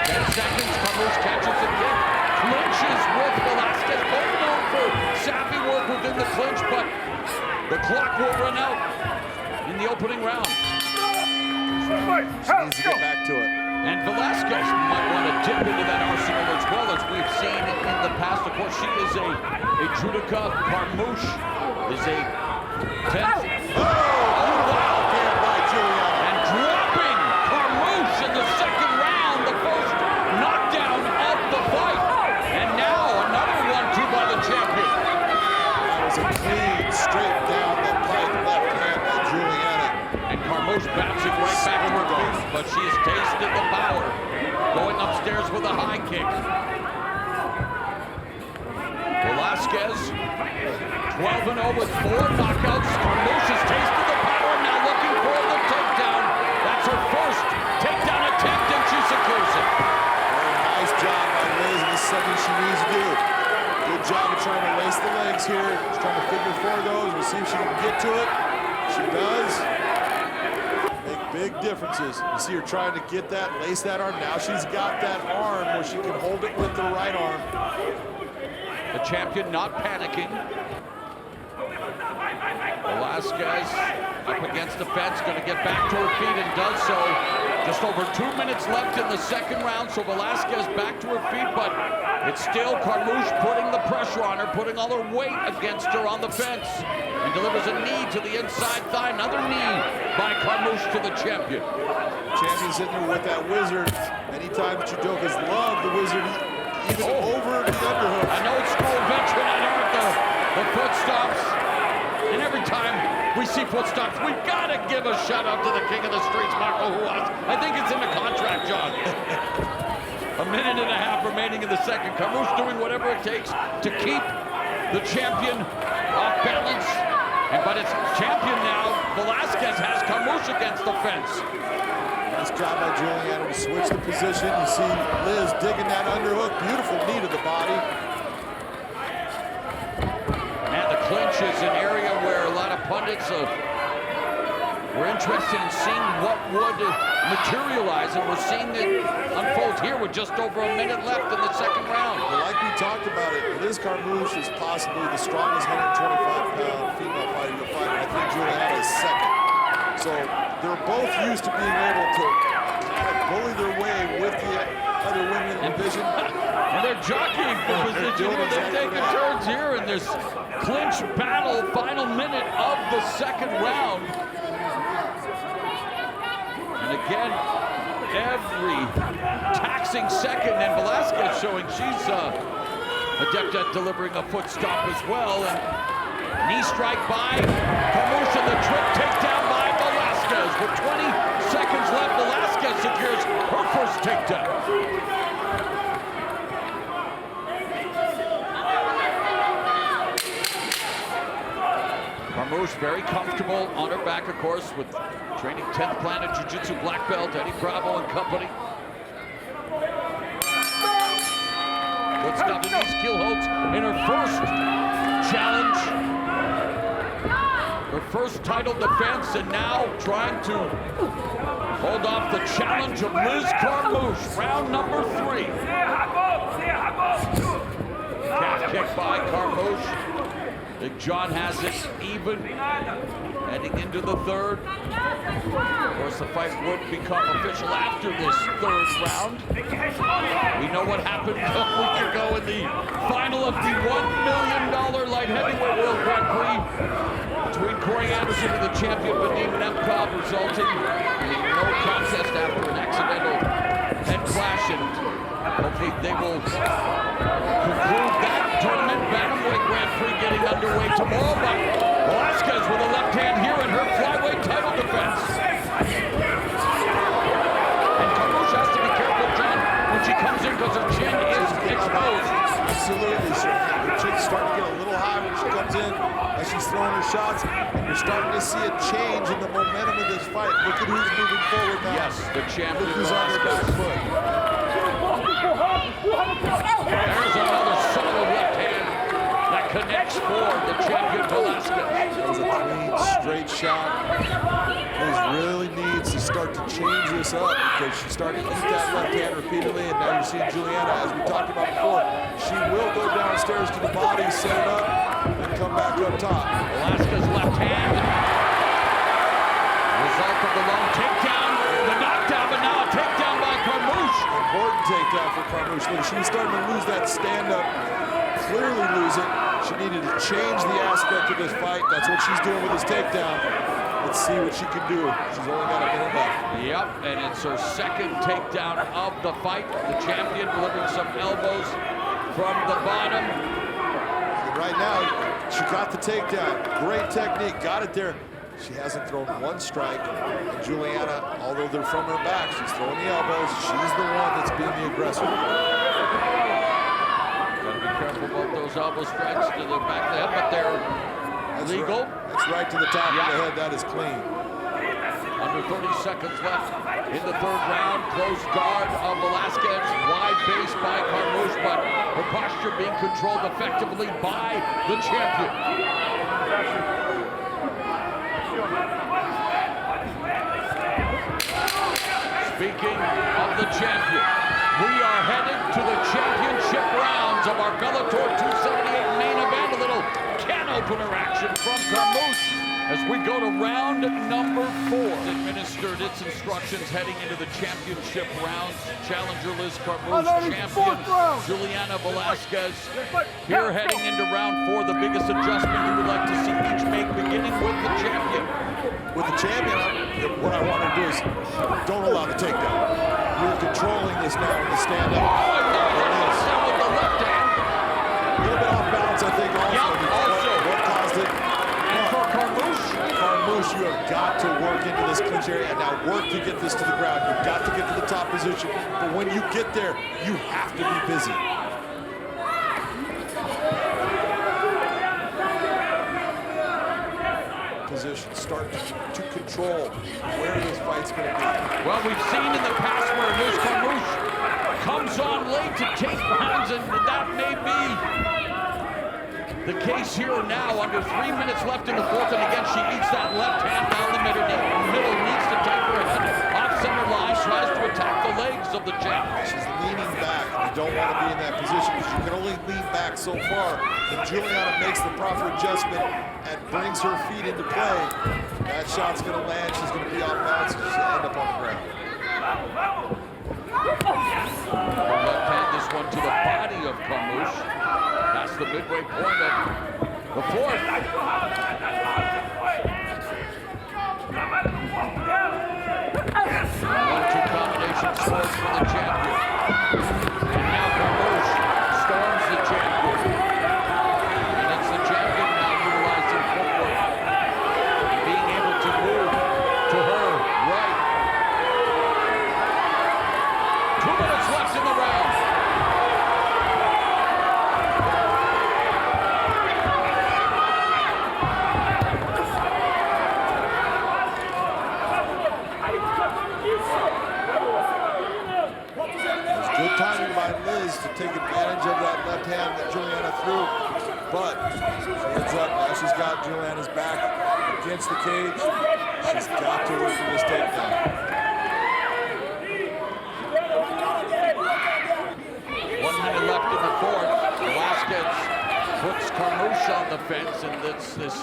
10 seconds, Carmouche catches the kick, clinches with Velasquez, both known for savvy work within the clinch, but the clock will run out in the opening round. She needs to get back to it. And Velasquez might want to dip into that arsenal as well, as we've seen in the past. Of course, she is a judoka. Carmouche is a 10th. Oh, wow! By Juliana. And dropping Carmouche in the second round, the first knockdown of the fight. And now another 1-2 by the champion. That was a clean, straight down the pipe left hand by Juliana. And Carmouche bouncing right back to her feet, but she's tasted the power. Going upstairs with a high kick. Velasquez, 12-0 with 4 knockouts. Carmouche has tasted the power, now looking for the takedown. That's her first takedown attempt, and she secures it. Very nice job by Liz, and this is something she needs to do. Good job of trying to lace the legs here. She's trying to figure 4 of those. We'll see if she can get to it. She does. Make big differences. You see her trying to get that, lace that arm. Now she's got that arm where she can hold it with the right arm. The champion not panicking. Velasquez up against the fence, going to get back to her feet and does so. Just over 2 minutes left in the second round, so Velasquez back to her feet, but it's still Carmouche putting the pressure on her, putting all her weight against her on the fence, and delivers a knee to the inside thigh. Another knee by Carmouche to the champion. Champion's in there with that wizard. Many times judokas love the wizard, even over the underhook. An old school veteran on Arthur. The foot stomps. And every time we see foot stomps, we've got to give a shout out to the king of the streets, Marco Huas. I think it's in the contract, John. A minute and a half remaining in the second. Carmouche doing whatever it takes to keep the champion off balance. But it's champion now. Velasquez has Carmouche against the fence. Nice job by Juliana to switch the position. You see Liz digging that underhook. Beautiful knee to the body. And the clinch is an area where a lot of pundits were interested in seeing what would materialize, and we're seeing it unfold here with just over a minute left in the second round. Well, like we talked about it, Liz Carmouche is possibly the strongest 125-pound female fighter to fight. I think Juliana is second. So they're both used to being able to kind of bully their way with the other women in the division. And they're jockeying for position. They're taking turns here in this clinch battle, final minute of the second round. And again, every taxing second, and Velasquez showing she's adept at delivering a foot stomp as well. And knee strike by Carmouche, and the trick takedown by Velasquez. With 20 seconds left, Velasquez secures her first takedown. Carmouche very comfortable on her back, of course, with training 10th Planet Jiu-Jitsu black belt, Eddie Bravo and company. Good stuff. Denise Kielholtz in her first challenge, her first title defense, and now trying to hold off the challenge of Liz Carmouche. Round number 3. Calf kick by Carmouche. Big John has it even heading into the third. Of course, the fight would become official after this third round. We know what happened a week ago in the final of the $1 million light heavyweight World Grand Prix between Corey Anderson and the champion Vadim Nemkov, resulting in a no contest after an accidental head clash, and hopefully they will conclude that tournament. Bantamweight Grand Prix getting underway tomorrow, but Velasquez with a left hand here in her flyweight title defense. And Carmouche has to be careful, John, when she comes in, because her chin is exposed. Absolutely, sir. Her chin's starting to get a little high when she comes in, as she's throwing her shots, and you're starting to see a change in the momentum of this fight. Look at who's moving forward now. Yes, the champion. Look who's on their back foot. There's another solid left hand that connects for the champion Velasquez. That was a clean, straight shot. Liz really needs to start to change this up, because she's starting to eat that left hand repeatedly, and now you're seeing Juliana, as we talked about before, she will go downstairs to the body, set it up, and come back up top. Velasquez left hand. Result of the long takedown, the knockdown, but now a takedown by Carmouche. Important takedown for Carmouche. Look, she was starting to lose that stand-up, clearly lose it. She needed to change the aspect of this fight. That's what she's doing with this takedown. Let's see what she can do. She's only got a minute left. Yep, and it's her second takedown of the fight. The champion delivering some elbows from the bottom. And right now, she got the takedown. Great technique, got it there. She hasn't thrown one strike. And Juliana, although they're from her back, she's throwing the elbows. She's the one that's being the aggressor. Gotta be careful about those elbow strikes to the back of the head, but they're legal. That's right to the top of the head. That is clean. Under 30 seconds left in the third round. Close guard of Velasquez. Wide base by Carmouche, but her posture being controlled effectively by the champion. Speaking of the champion, we are headed to the championship rounds of our Bellator 278 main event. A little can opener action from Carmouche. As we go to round number 4. Administered its instructions heading into the championship rounds. Challenger Liz Carmouche, champion Juliana Velasquez. Here heading into round 4, the biggest adjustment you would like to see each make, beginning with the champion. With the champion, what I want to do is don't allow the takedown. You're controlling this now in the stand-up. With the left hand. A little bit off balance, I think, also. What caused it? And for Carmouche, you have got to work into this clinch area and now work to get this to the ground. You've got to get to the top position. But when you get there, you have to be busy. Position, start to control where this fight's going to be. well, we've seen in the past where Liz Carmouche comes on late to take rounds, and that may be the case here now. Under 3 minutes left in the 4th, and again, she eats that left hand down the middle, needs to take her head off center line, tries to attack the legs of the champ. She's leaning back. You don't want to be in that position because you can only lean back so far. If Juliana makes the proper adjustment and brings her feet into play, that shot's going to land. She's going to be off balance. She'll end up on the ground. Left hand, this one to the body of Carmouche. That's the midway point of the 4th. 1-2 combination scores for the champion. And now Carmouche storms the champion. And it's the champion now utilizing footwork. Being able to move to her right. 2 minutes left in the round. Good timing by Liz to take advantage of that left hand that Juliana threw. But heads up, now she's got Juliana's back against the cage. She's got to work for this takedown. 1 minute left in the 4th. Velasquez puts Carmouche on the fence, and it's this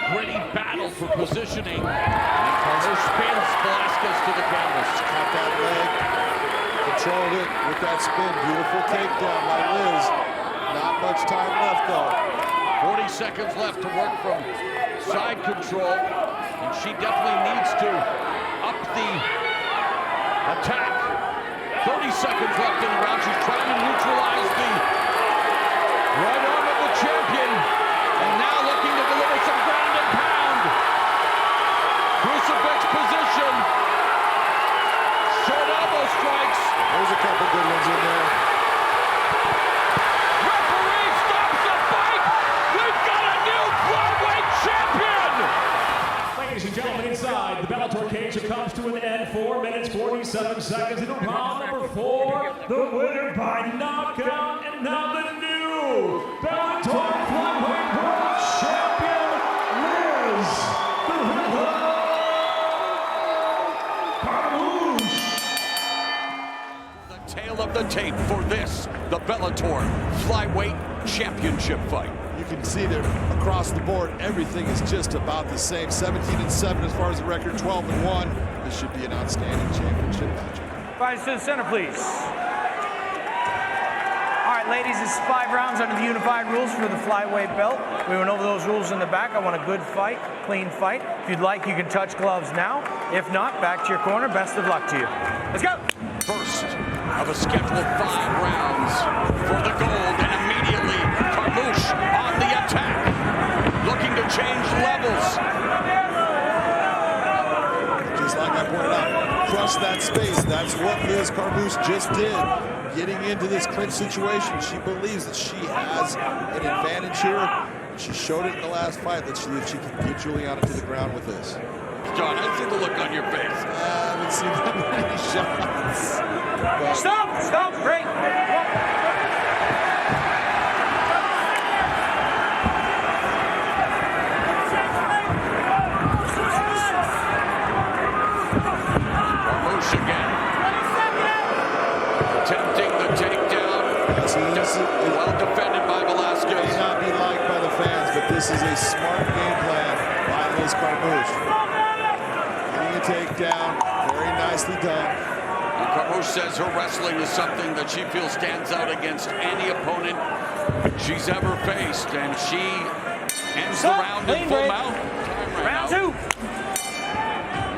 gritty battle for positioning. And Carmouche spins Velasquez to the canvas. Caught that leg, controlled it with that spin. Beautiful takedown by Liz. Not much time left though. 40 seconds left to work from side control, and she definitely needs to up the attack. 30 seconds left in the round. She's trying to neutralize the right arm of the champion, and now looking to deliver some ground and pound. Crucifix position. Short elbow strikes. There's a couple good ones in there. Referee stops the fight. We've got a new flyweight champion. Ladies and gentlemen, inside the Bellator cage, it comes to an end. 4 minutes, 47 seconds into round number 4. The winner by knockout, and now the new Bellator Flyweight World Champion, Liz Carmouche. The tale of the tape for this, the Bellator Flyweight Championship fight. You can see there across the board, everything is just about the same. 17-7 as far as the record, 12-1. This should be an outstanding championship match. Fighters to the center, please. All right, ladies, this is 5 rounds under the unified rules for the flyweight belt. We went over those rules in the back. I want a good fight, clean fight. If you'd like, you can touch gloves now. If not, back to your corner. Best of luck to you. Let's go. First of a scheduled 5 rounds for the gold, and immediately Carmouche on the attack, looking to change levels. Just like I pointed out, crush that space. That's what Liz Carmouche just did. Getting into this clinch situation, she believes that she has an advantage here. She showed it in the last fight that she can get Juliana to the ground with this. John, I see the look on your face. I haven't seen that many shots. But Stop, break. Carmouche again. Attempting the takedown. Well defended by Velasquez. May not be liked by the fans, but this is a smart game plan by Liz Carmouche. Getting a takedown, very nicely done. And Carmouche says her wrestling is something that she feels stands out against any opponent she's ever faced, and she ends the round in full mount. Round two.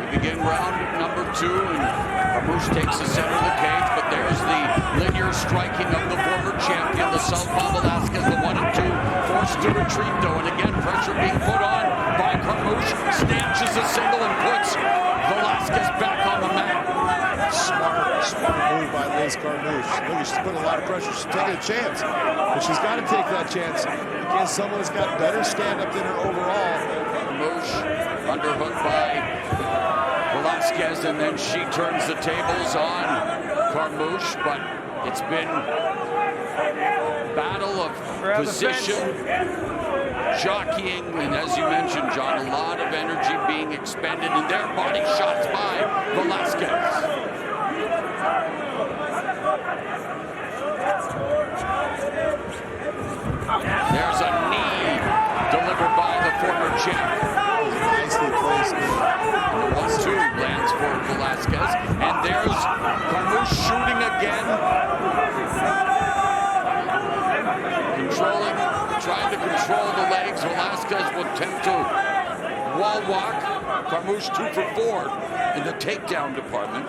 We begin round number 2, and Carmouche takes the center of the cage, but there's the linear striking of the former champion, the southpaw Velasquez, the 1 and 2, forced to retreat though, and again pressure being put on by Carmouche, snatches a single and puts Velasquez back on the mat. Smart move by Liz Carmouche. Look, she's putting a lot of pressure. She's taking a chance, but she's got to take that chance against someone that's got better stand-up than her overall. Carmouche underhooked by Velasquez, and then she turns the tables on Carmouche, but it's been battle of position, jockeying, and as you mentioned, John, a lot of energy being expended, and their body shots by Velasquez. There's a knee delivered by the former champ. Nicely placed. 1-2 lands for Velasquez, and there's Carmouche shooting again. Trying to control the legs. Velasquez will attempt to wall walk. Carmouche 2 for 4 in the takedown department.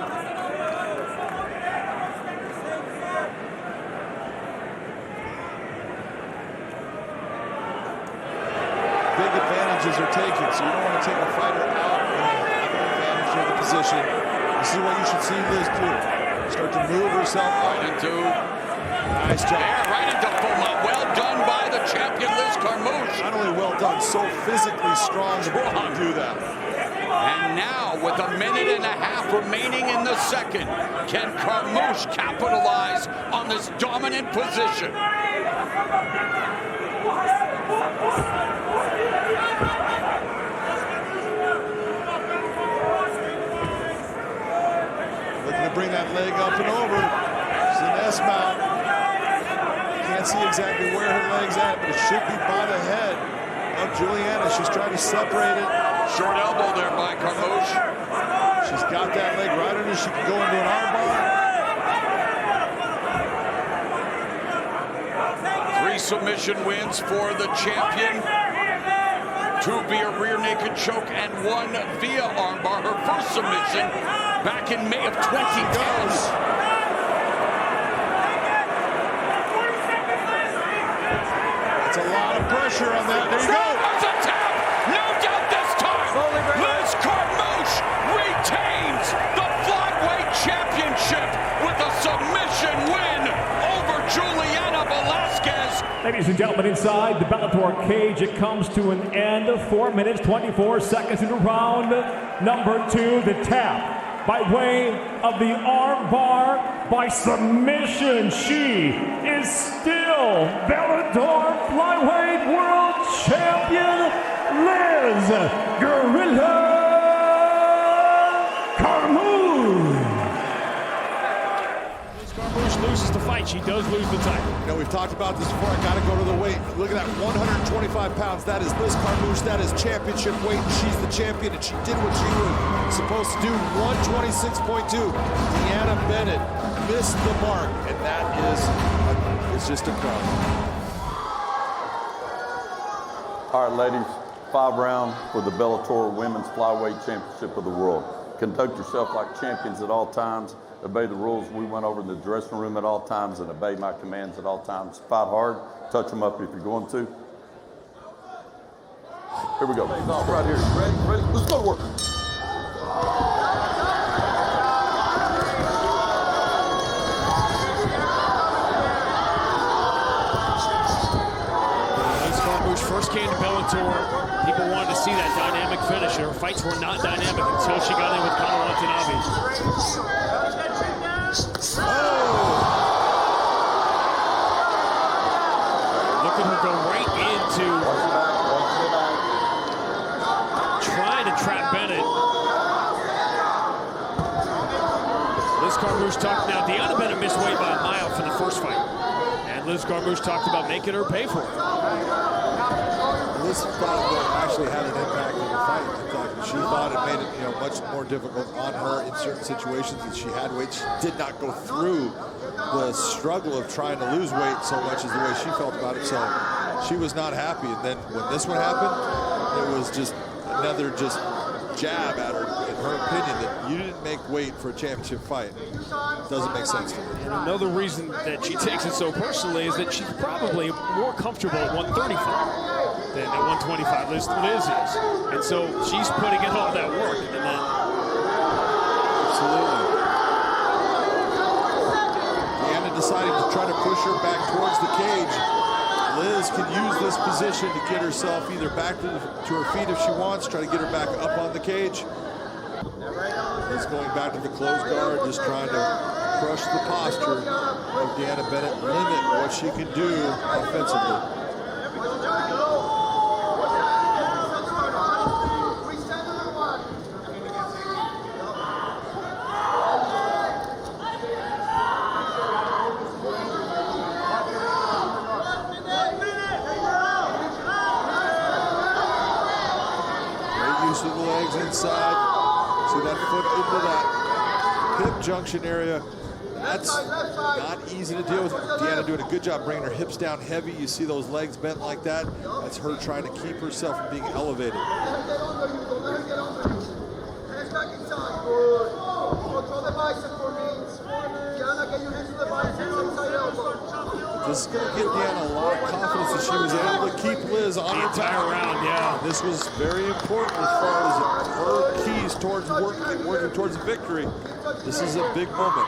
Big advantages are taken, so you don't want to take a fighter out when you have an advantage of the position. This is what you should see Liz do. Start to move herself right into. Nice job. There, right into full mount. Well done by the champion, Liz Carmouche. Not only well done, so physically strong to do that. And now, with a minute and a half remaining in the second, can Carmouche capitalize on this dominant position? Looking to bring that leg up and over. It's an S-mount. Can't see exactly where her leg's at, but it should be by the head of Juliana. She's trying to separate it. Short elbow there by Carmouche. She's got that leg right under. She can go into an armbar. 3 submission wins for the champion. 2 via rear naked choke and 1 via armbar. Her first submission back in May of 2010. That's a lot of pressure on that. There you go. There's a tap. No doubt this time. Liz Carmouche retains the Flyweight Championship with a submission win over Juliana Velasquez. Ladies and gentlemen, inside the Bellator cage, it comes to an end of 4 minutes, 24 seconds into round number 2. The tap by way of the arm bar by submission. She is still Bellator Flyweight World Champion, Liz "Gorilla" Carmouche. Carmouche loses the fight. She does lose the title. You know, we've talked about this before. I got to go to the weight. Look at that, 125 pounds. That is Liz Carmouche. That is championship weight. She's the champion, and she did what she was supposed to do. 126.2. Deanna Bennett missed the mark, and that is it's just a crumb. All right, ladies, 5 round for the Bellator Women's Flyweight Championship of the World. Conduct yourself like champions at all times. Obey the rules we went over in the dressing room at all times, and obey my commands at all times. Fight hard, touch them up if you're going to. Here we go. Off right here. Ready? Ready? Let's go to work. Liz Carmouche first came to Bellator. People wanted to see that dynamic finisher. Her fights were not dynamic until she got in with Conor Watanabe. Look at her go right into trying to trap Bennett. Liz Carmouche talked now. Deanna Bennett missed weight by a mile for the first fight. Liz Carmouche talked about making her pay for it. This fight actually had an impact on the fight. I thought she thought it made it, much more difficult on her in certain situations that she had weight. She did not go through the struggle of trying to lose weight so much as the way she felt about it. So she was not happy. And then when this one happened, it was just another jab at her, in her opinion, that you didn't make weight for a championship fight. Doesn't make sense to me. And another reason that she takes it so personally is that she's probably more comfortable at 135 than at 125. Liz is. And so she's putting in all that work. And then absolutely. Deanna deciding to try to push her back towards the cage. Liz can use this position to get herself either back to her feet if she wants, try to get her back up on the cage. Liz going back to the closed guard, just trying to crush the posture of Deanna Bennett, limit what she can do offensively. Inside, see that foot into that hip junction area. That's not easy to deal with. Deanna doing a good job bringing her hips down heavy. You see those legs bent like that. That's her trying to keep herself from being elevated. This is going to give Deanna a lot of confidence that she was able to keep Liz on the entire round. Yeah, this was very important as far as her keys towards working towards a victory. This is a big moment.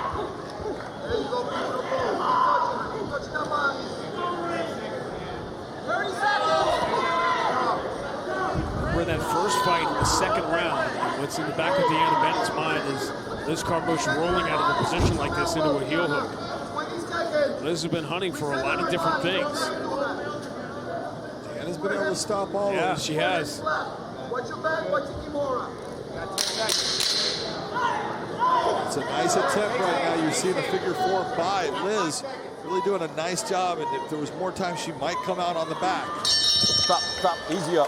remember that first fight in the second round. What's in the back of Deanna Bennett's mind is Liz Carmouche rolling out of a position like this into a heel hook. Liz has been hunting for a lot of different things. Deanna's been able to stop all of them. Yeah, she has. It's a nice attempt right now. You're seeing a figure four by Liz. Really doing a nice job, and if there was more time, she might come out on the back. Stop, stop, easy up.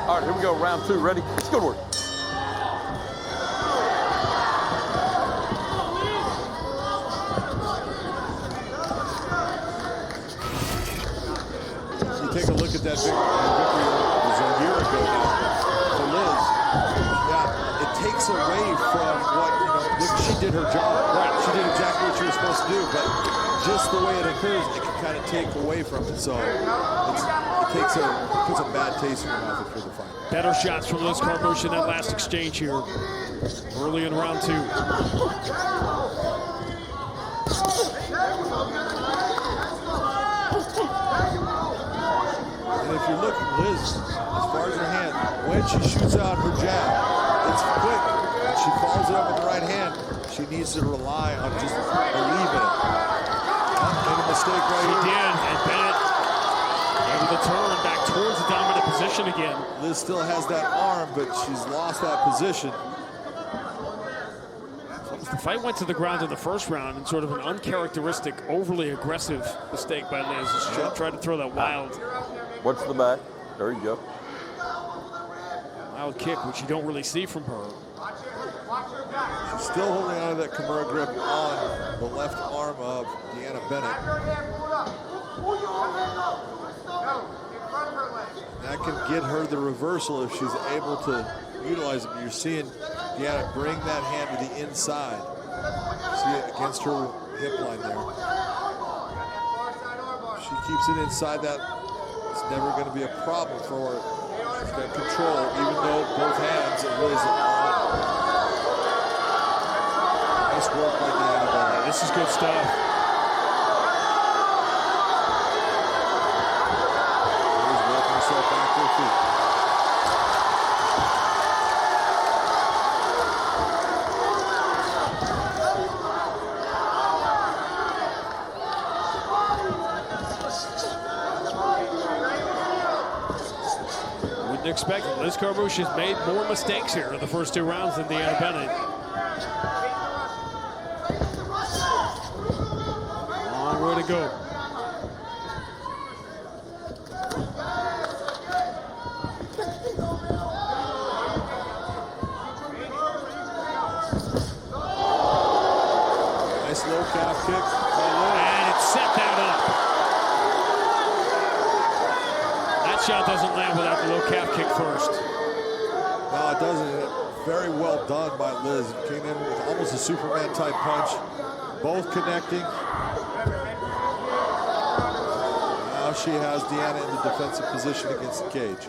All right, here we go, round two, ready? Let's go to work. You take a look at that victory, it was a year ago now for Liz. Yeah, it takes away from what, she did her job. Right, she did exactly what she was supposed to do, but just the way it occurs, it can kind of take away from it. So it puts a bad taste in your mouth for the fight. Better shots from Liz Carmouche in that last exchange here, early in round two. And if you're looking, Liz, as far as her hand, when she shoots out her jab, it's quick. She follows it up with the right hand. She needs to rely on just believing it. Made a mistake right here. She did, and Bennett able to turn back towards the dominant position again. Liz still has that arm, but she's lost that position. The fight went to the ground in the first round in sort of an uncharacteristic, overly aggressive mistake by Liz. She tried to throw that wild. Watch the back. There you go. Wild kick, which you don't really see from her. She's still holding on to that Kimura grip on the left arm of Deanna Bennett. That can get her the reversal if she's able to utilize it. You're seeing Deanna bring that hand to the inside. See it against her hip line there. If she keeps it inside that, it's never going to be a problem for her. She's got control, even though both hands are Liz on. Nice work by Deanna Bennett. This is good stuff. Back to her feet. Wouldn't expect it. Liz Carmouche has made more mistakes here in the first two rounds than Deanna Bennett. Long go. Nice low calf kick. And it set that up. That shot doesn't land without the low calf kick first. No, it doesn't. Very well done by Liz. Came in with almost a Superman type punch. Both connecting. Now she has Deanna in the defensive position against the cage.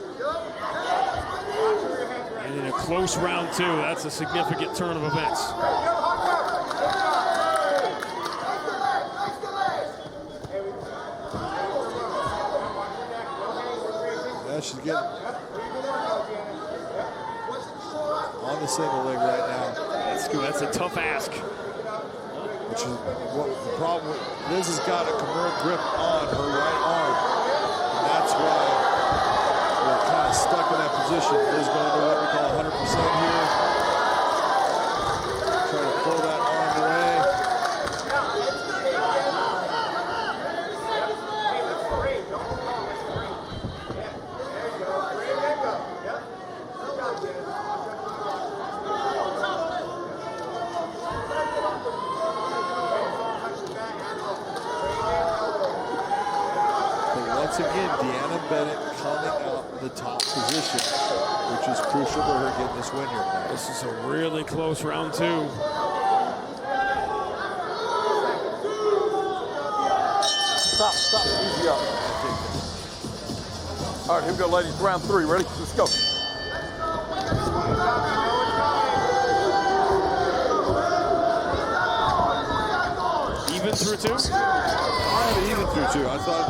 And in a close round two, that's a significant turn of events. Yeah, she's getting on the single leg right now. That's a tough ask. Which is what the problem with Liz has got a Kimura grip on her right arm. And that's why we're kind of stuck in that position. Liz going to what we call 100% here. Try to pull that arm away. Once again, Deanna Bennett coming out in the top position, which is crucial to her getting this win here tonight. This is a really close round two. Stop, easy up. All right, here we go, ladies, round three, ready? Let's go. Even through two? Even through two. I thought,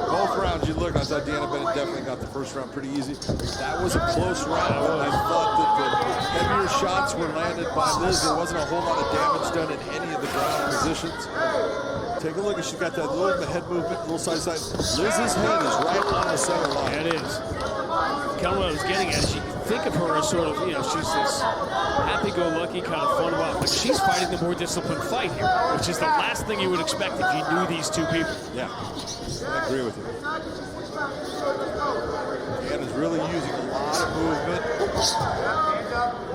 both rounds you look, I thought Deanna Bennett definitely got the first round pretty easy. That was a close round. I thought that the heavier shots were landed by Liz. There wasn't a whole lot of damage done in any of the ground positions. Take a look, she's got that little head movement, little side to side. Liz's head is right on the center line. Yeah, it is. Kind of what I was getting at is you think of her as sort of, she's this happy-go-lucky kind of fun wild, but she's fighting the more disciplined fight here, which is the last thing you would expect if you knew these two people. Yeah, I agree with you. Deanna's really using a lot of movement.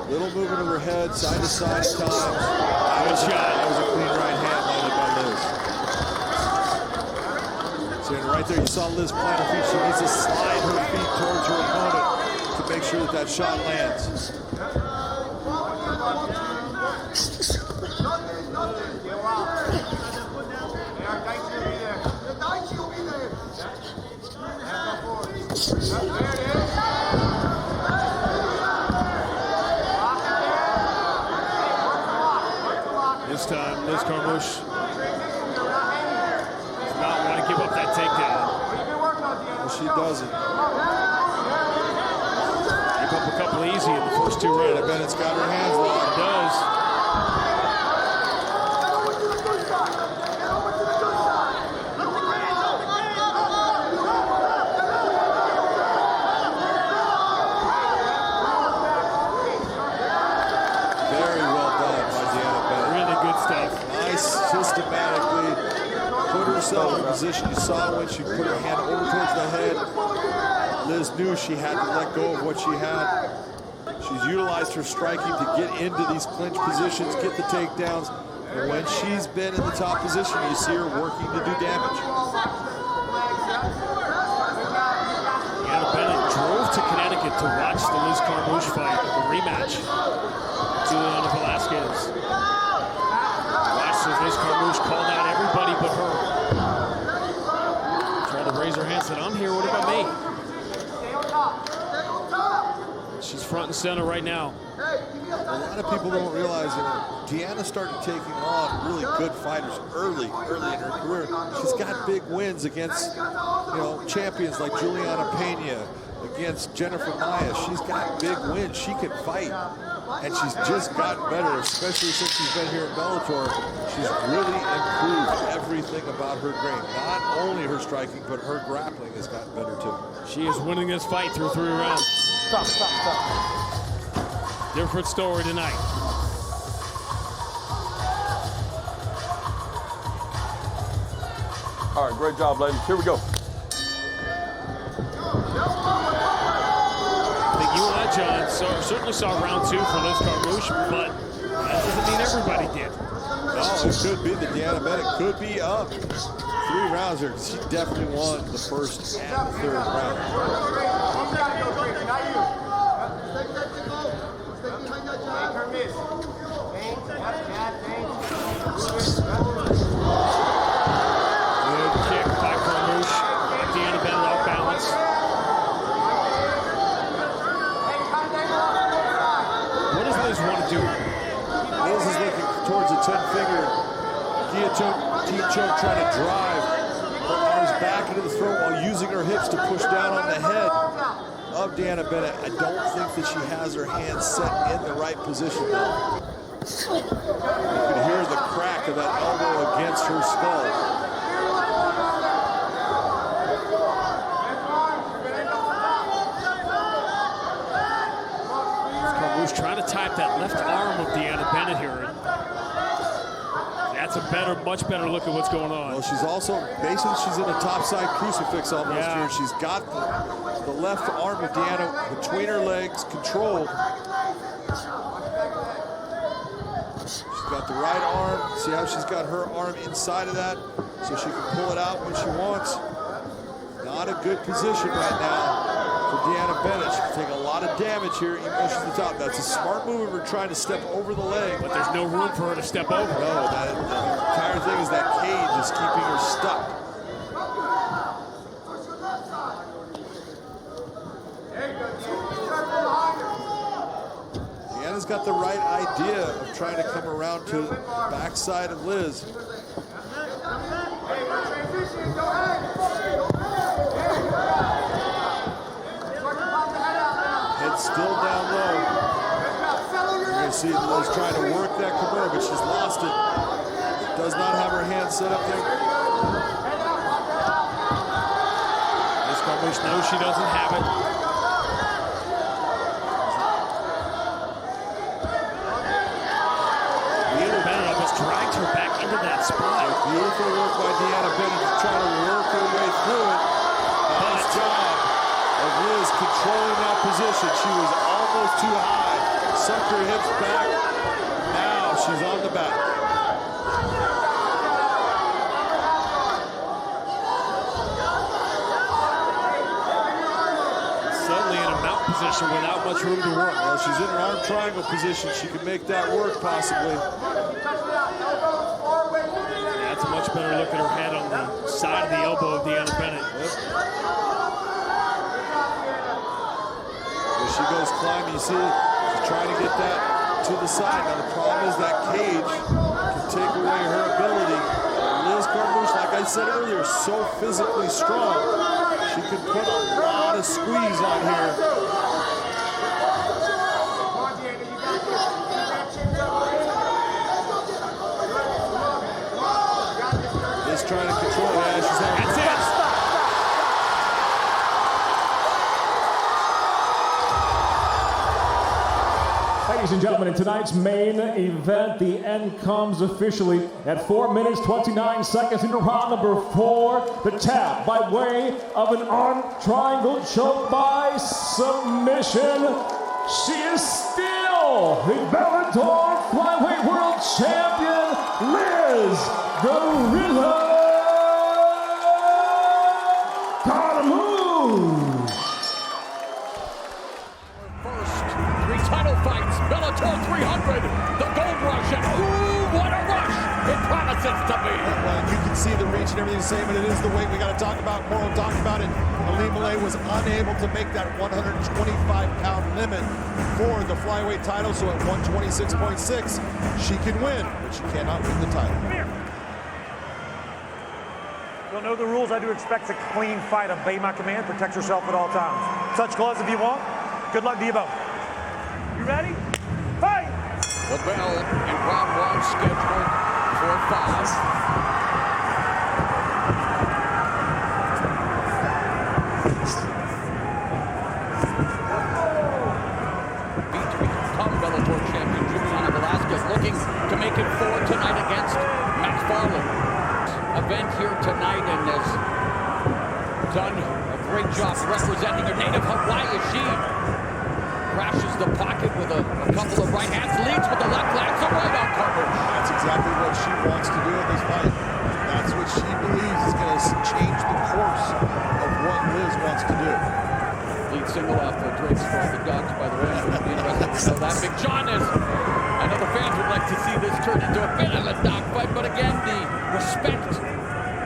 Little movement of her head, side to side at times. Good shot. That was a clean right hand landed by Liz. So right there, you saw Liz plant her feet. She needs to slide her feet towards her opponent to make sure that that shot lands. This time, Liz Carmouche does not want to give up that takedown. Well, she doesn't. Gave up a couple easy in the first two rounds. I bet it's got her hands locked. It does. Systematically put herself in a position. You saw when she put her hand over towards the head. Liz knew she had to let go of what she had. She's utilized her striking to get into these clinch positions, get the takedowns. And when she's been in the top position, you see her working to do damage. Deanna Bennett drove to Connecticut to watch the Liz Carmouche fight, the rematch. Juliana Velasquez. Liz Carmouche called out everybody but her. Tried to raise her hand, said, I'm here, what about me? She's front and center right now. A lot of people don't realize that Deanna started taking on really good fighters early in her career. She's got big wins against, champions like Juliana Pena, against Jennifer Maya. She's got big wins. She can fight. And she's just gotten better, especially since she's been here in Bellator. She's really improved everything about her game. Not only her striking, but her grappling has gotten better too. She is winning this fight through 3 rounds. Stop. Different story tonight. All right, great job, ladies. Here we go. I think you and I, John, certainly saw round 2 for Liz Carmouche, but that doesn't mean everybody did. No, it could be that Deanna Bennett could be up 3 rounds there. She definitely won the first and the third round. Good kick by Carmouche. Deanna Bennett off balance. What does Liz want to do? Liz is looking towards a 10-finger guillotine choke, trying to drive her arms back into the throat while using her hips to push down on the head of Deanna Bennett. I don't think that she has her hands set in the right position though. You can hear the crack of that elbow against her skull. Carmouche trying to type that left arm of Deanna Bennett here. That's a much better look at what's going on. Well, she's also, basically, she's in a topside crucifix almost here. She's got the left arm of Deanna between her legs, controlled. She's got the right arm. See how she's got her arm inside of that, so she can pull it out when she wants. Not a good position right now for Deanna Bennett. She can take a lot of damage here, even though she's at the top. That's a smart move of her trying to step over the leg. But there's no room for her to step over. No, the entire thing is that cage is keeping her stuck. Deanna's got the right idea of trying to come around to the backside of Liz. Head still down low. You're going to see Liz trying to work that Kimura, but she's lost it. Does not have her hand set up there. Liz Carmouche knows she doesn't have it. Deanna Bennett almost dragged her back into that spot. Beautiful work by Deanna Bennett to try to work her way through it. Nice job of Liz controlling that position. She was almost too high. Sunk her hips back. Now she's on the back. Suddenly in a mount position without much room to work. Well, she's in her arm triangle position. She can make that work possibly. That's a much better look at her head on the side of the elbow of Deanna Bennett. As she goes climbing, you see she's trying to get that to the side. Now the problem is that cage can take away her ability. Liz Carmouche, like I said earlier, so physically strong. She can put a lot of squeeze on here. Liz trying to control it. Yeah, she's having That's it. Ladies and gentlemen, in tonight's main event, the end comes officially at 4 minutes, 29 seconds into round number 4. The tap by way of an arm triangle choke by submission. She is still the Bellator Flyweight World Champion, Liz Gorilla Carmouche. Title fights, Bellator 300, the gold rush, and ooh, what a rush it promises to be. Well, you can see the reach and everything the same, but it is the weight we got to talk about. More we'll talk about it. Ali Malay was unable to make that 125-pound limit for the flyweight title, so at 126.6, she can win, but she cannot win the title. You'll know the rules. I do expect a clean fight. Obey my command. Protect yourself at all times. Touch gloves if you want. Good luck to you both. You ready? Fight! The bell in round 1 scheduled for 5. Bellator champion Velasquez looking to make it 4 tonight against McFarlane. A event here tonight and has done a great job representing her native Hawaii as she crashes the pocket with a couple of right hands, leads with the left, lands a right on Carmouche. That's exactly what she wants to do in this fight. That's what she believes is going to change the course of what Liz wants to do. Lead single off the Drake's for the Dogs, by the way. It would be interesting to know that. Big John is. I know the fans would like to see this turn into a bit of a dogfight, but again, the respect,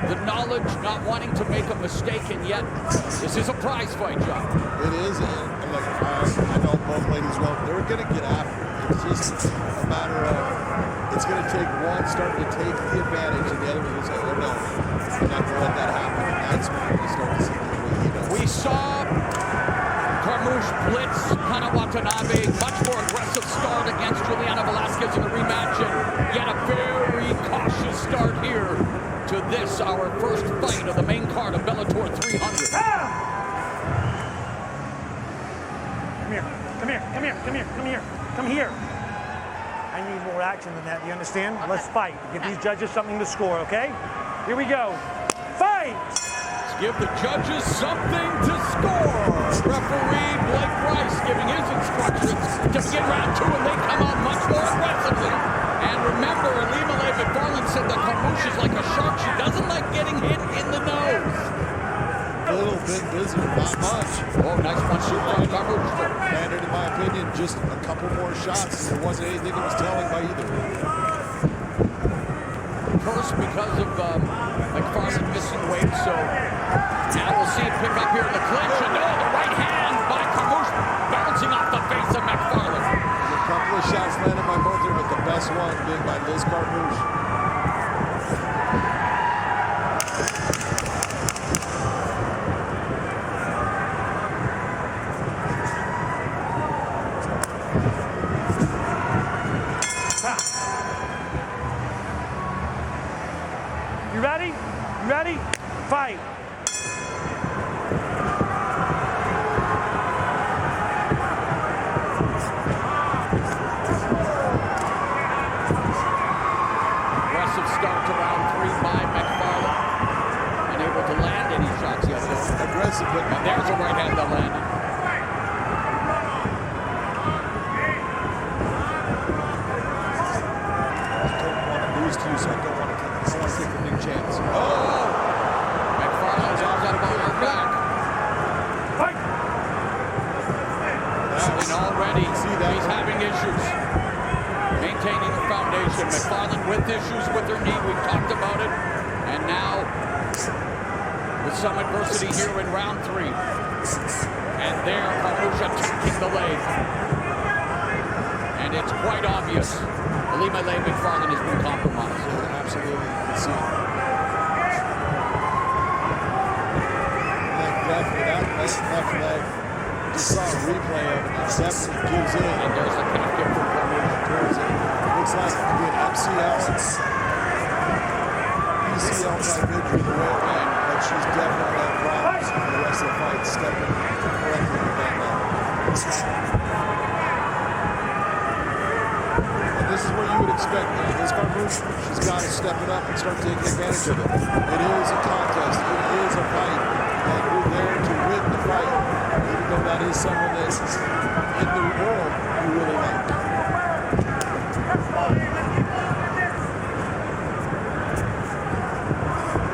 the knowledge, not wanting to make a mistake, and yet this is a prize fight, John. It is, and look, I know both ladies well. They're going to get after it. It's just a matter of, it's going to take one starting to take the advantage, and the other one will say, oh no, I'm not going to let that happen. And that's when we start to see the way, We saw Carmouche blitz Hana Watanabe, much more aggressive start against Juliana Velasquez in the rematch, and yet a very cautious start here to this, our first fight of the main card of Bellator 300. Come here. I need more action than that, you understand? Let's fight. Give these judges something to score, okay? Here we go. Fight! Let's give the judges something to score. Referee Blake Rice giving his instructions to begin round 2, and they come out much more aggressively. And remember, McFarland said that Carmouche is like a shark. She doesn't like getting hit in the nose. A little bit busy, not much. Oh, nice punch from Carmouche. And in my opinion, just a couple more shots. There wasn't anything that was telling by either. First, because of McFarland missing weight, so now we'll see it pick up here in the clinch. And oh, the right hand by Carmouche bouncing off the face of McFarland. There's a couple of shots landed by both here, but the best one being by Liz Carmouche. You ready? You ready? Fight. Aggressive start to round 3 by McFarland. Unable to land any shots yet. Aggressive, but and there's a right hand that landed. So I don't want to take a big chance. Oh! McFarland's arms out behind her back. Fight! And already he's having issues maintaining the foundation. McFarland with issues with her knee. We've talked about it. And now with some adversity here in round 3. And there, Carmouche attacking the leg. And it's quite obvious. Ilima Lei McFarland has been compromised. Absolutely, you can see it. Left leg. Just saw a replay of it. It definitely gives in. And there's a calf kick from Carmouche. Looks like it could be an MCL, ECL type injury the way it went, but she's definitely had problems for the rest of the fight, stepping correctly with that leg. This is what you would expect. This Carmouche, she's got to step it up and start taking advantage of it. It is a contest. It is a fight. And you're there to win the fight, even though that is someone that's in the world you really like.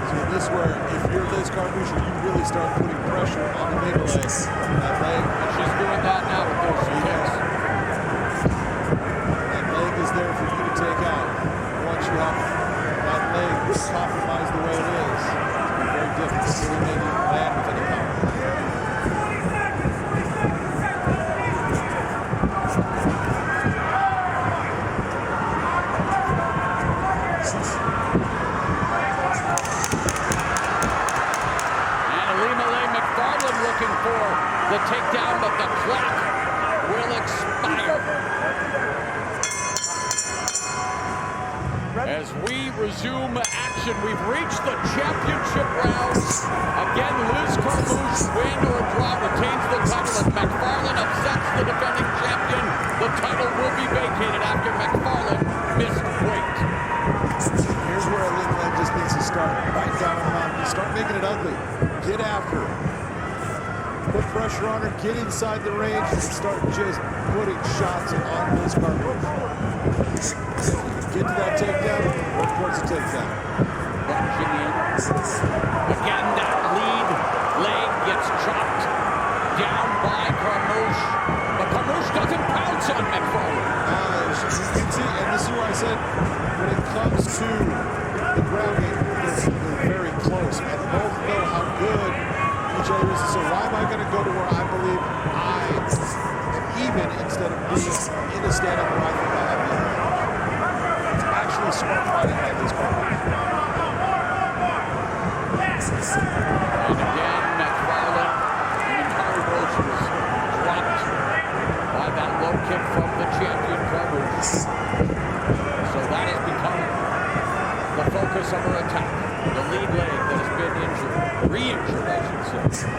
So this is where, if you're Liz Carmouche, you really start putting pressure on the middle leg. That leg. And she's doing that now with those kicks. Is there for you to take out. Once you have that leg compromised the way it is, it's been very difficult to really make it land with any power. And Ilima Lei McFarland looking for the takedown, but the clock will expire. As we resume action, we've reached the championship rounds. Again, Liz Carmouche, win or draw, retains the title. If McFarland upsets the defending champion, the title will be vacated after McFarland missed weight. Here's where Ilima Lei just needs to start right Dudley, get after her. Put pressure on her, get inside the range, and start just putting shots on Liz Carmouche. Get to that takedown, work towards the takedown. Plunging in. Again, that lead leg gets chopped down by Carmouche. But Carmouche doesn't pounce on McFarlane. You can see, and this is why I said, when it comes to the grounding, they're very close, and both know how good each other is. So why am I going to go to where I believe I am even instead of being in a stand-up where I think I have the edge? It's actually smart fighting by this Carmouche. And again, McFarland, and Carmouche was dropped by that low kick from the champion Carmouche. So that has become the focus of her attack. The lead leg that has been injured, re-injured, I should say.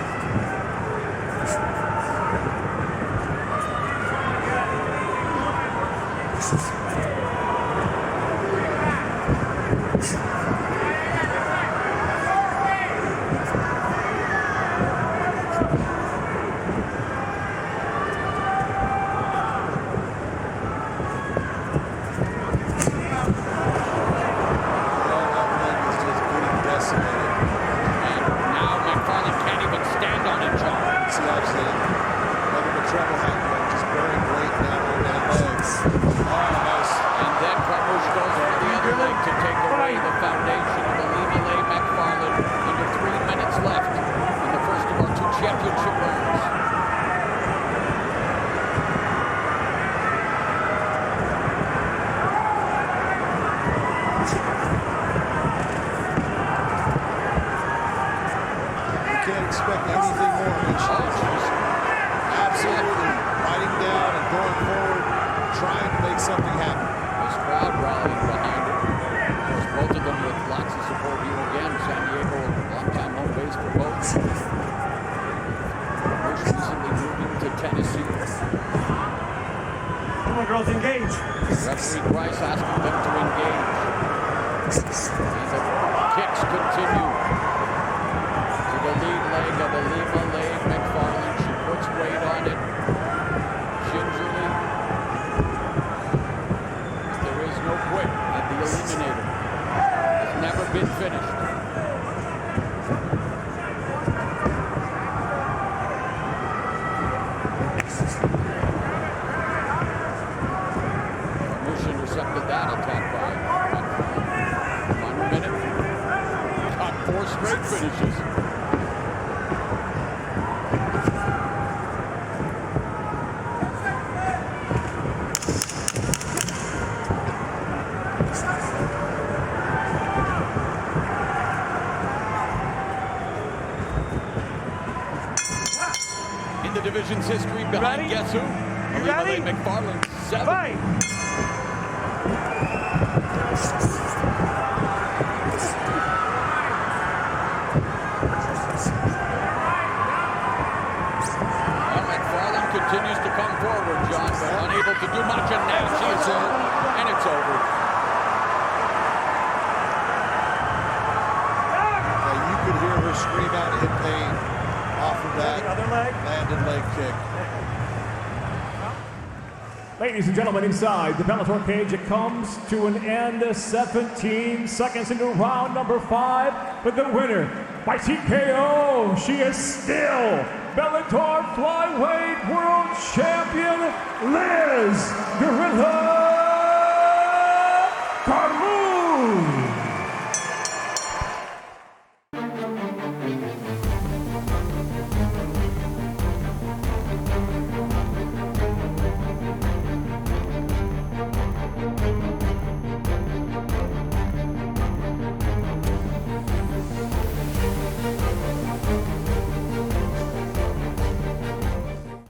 Division's history behind guess who? McFarland, 7. Fight. McFarland continues to come forward, John, but unable to do much, and now she is in, and it's over. You could hear her scream out in pain off of that landed leg kick. Ladies and gentlemen, inside the Bellator cage, it comes to an end. 17 seconds into round number 5. But the winner by TKO, she is still Bellator Flyweight World Champion, Liz Gorilla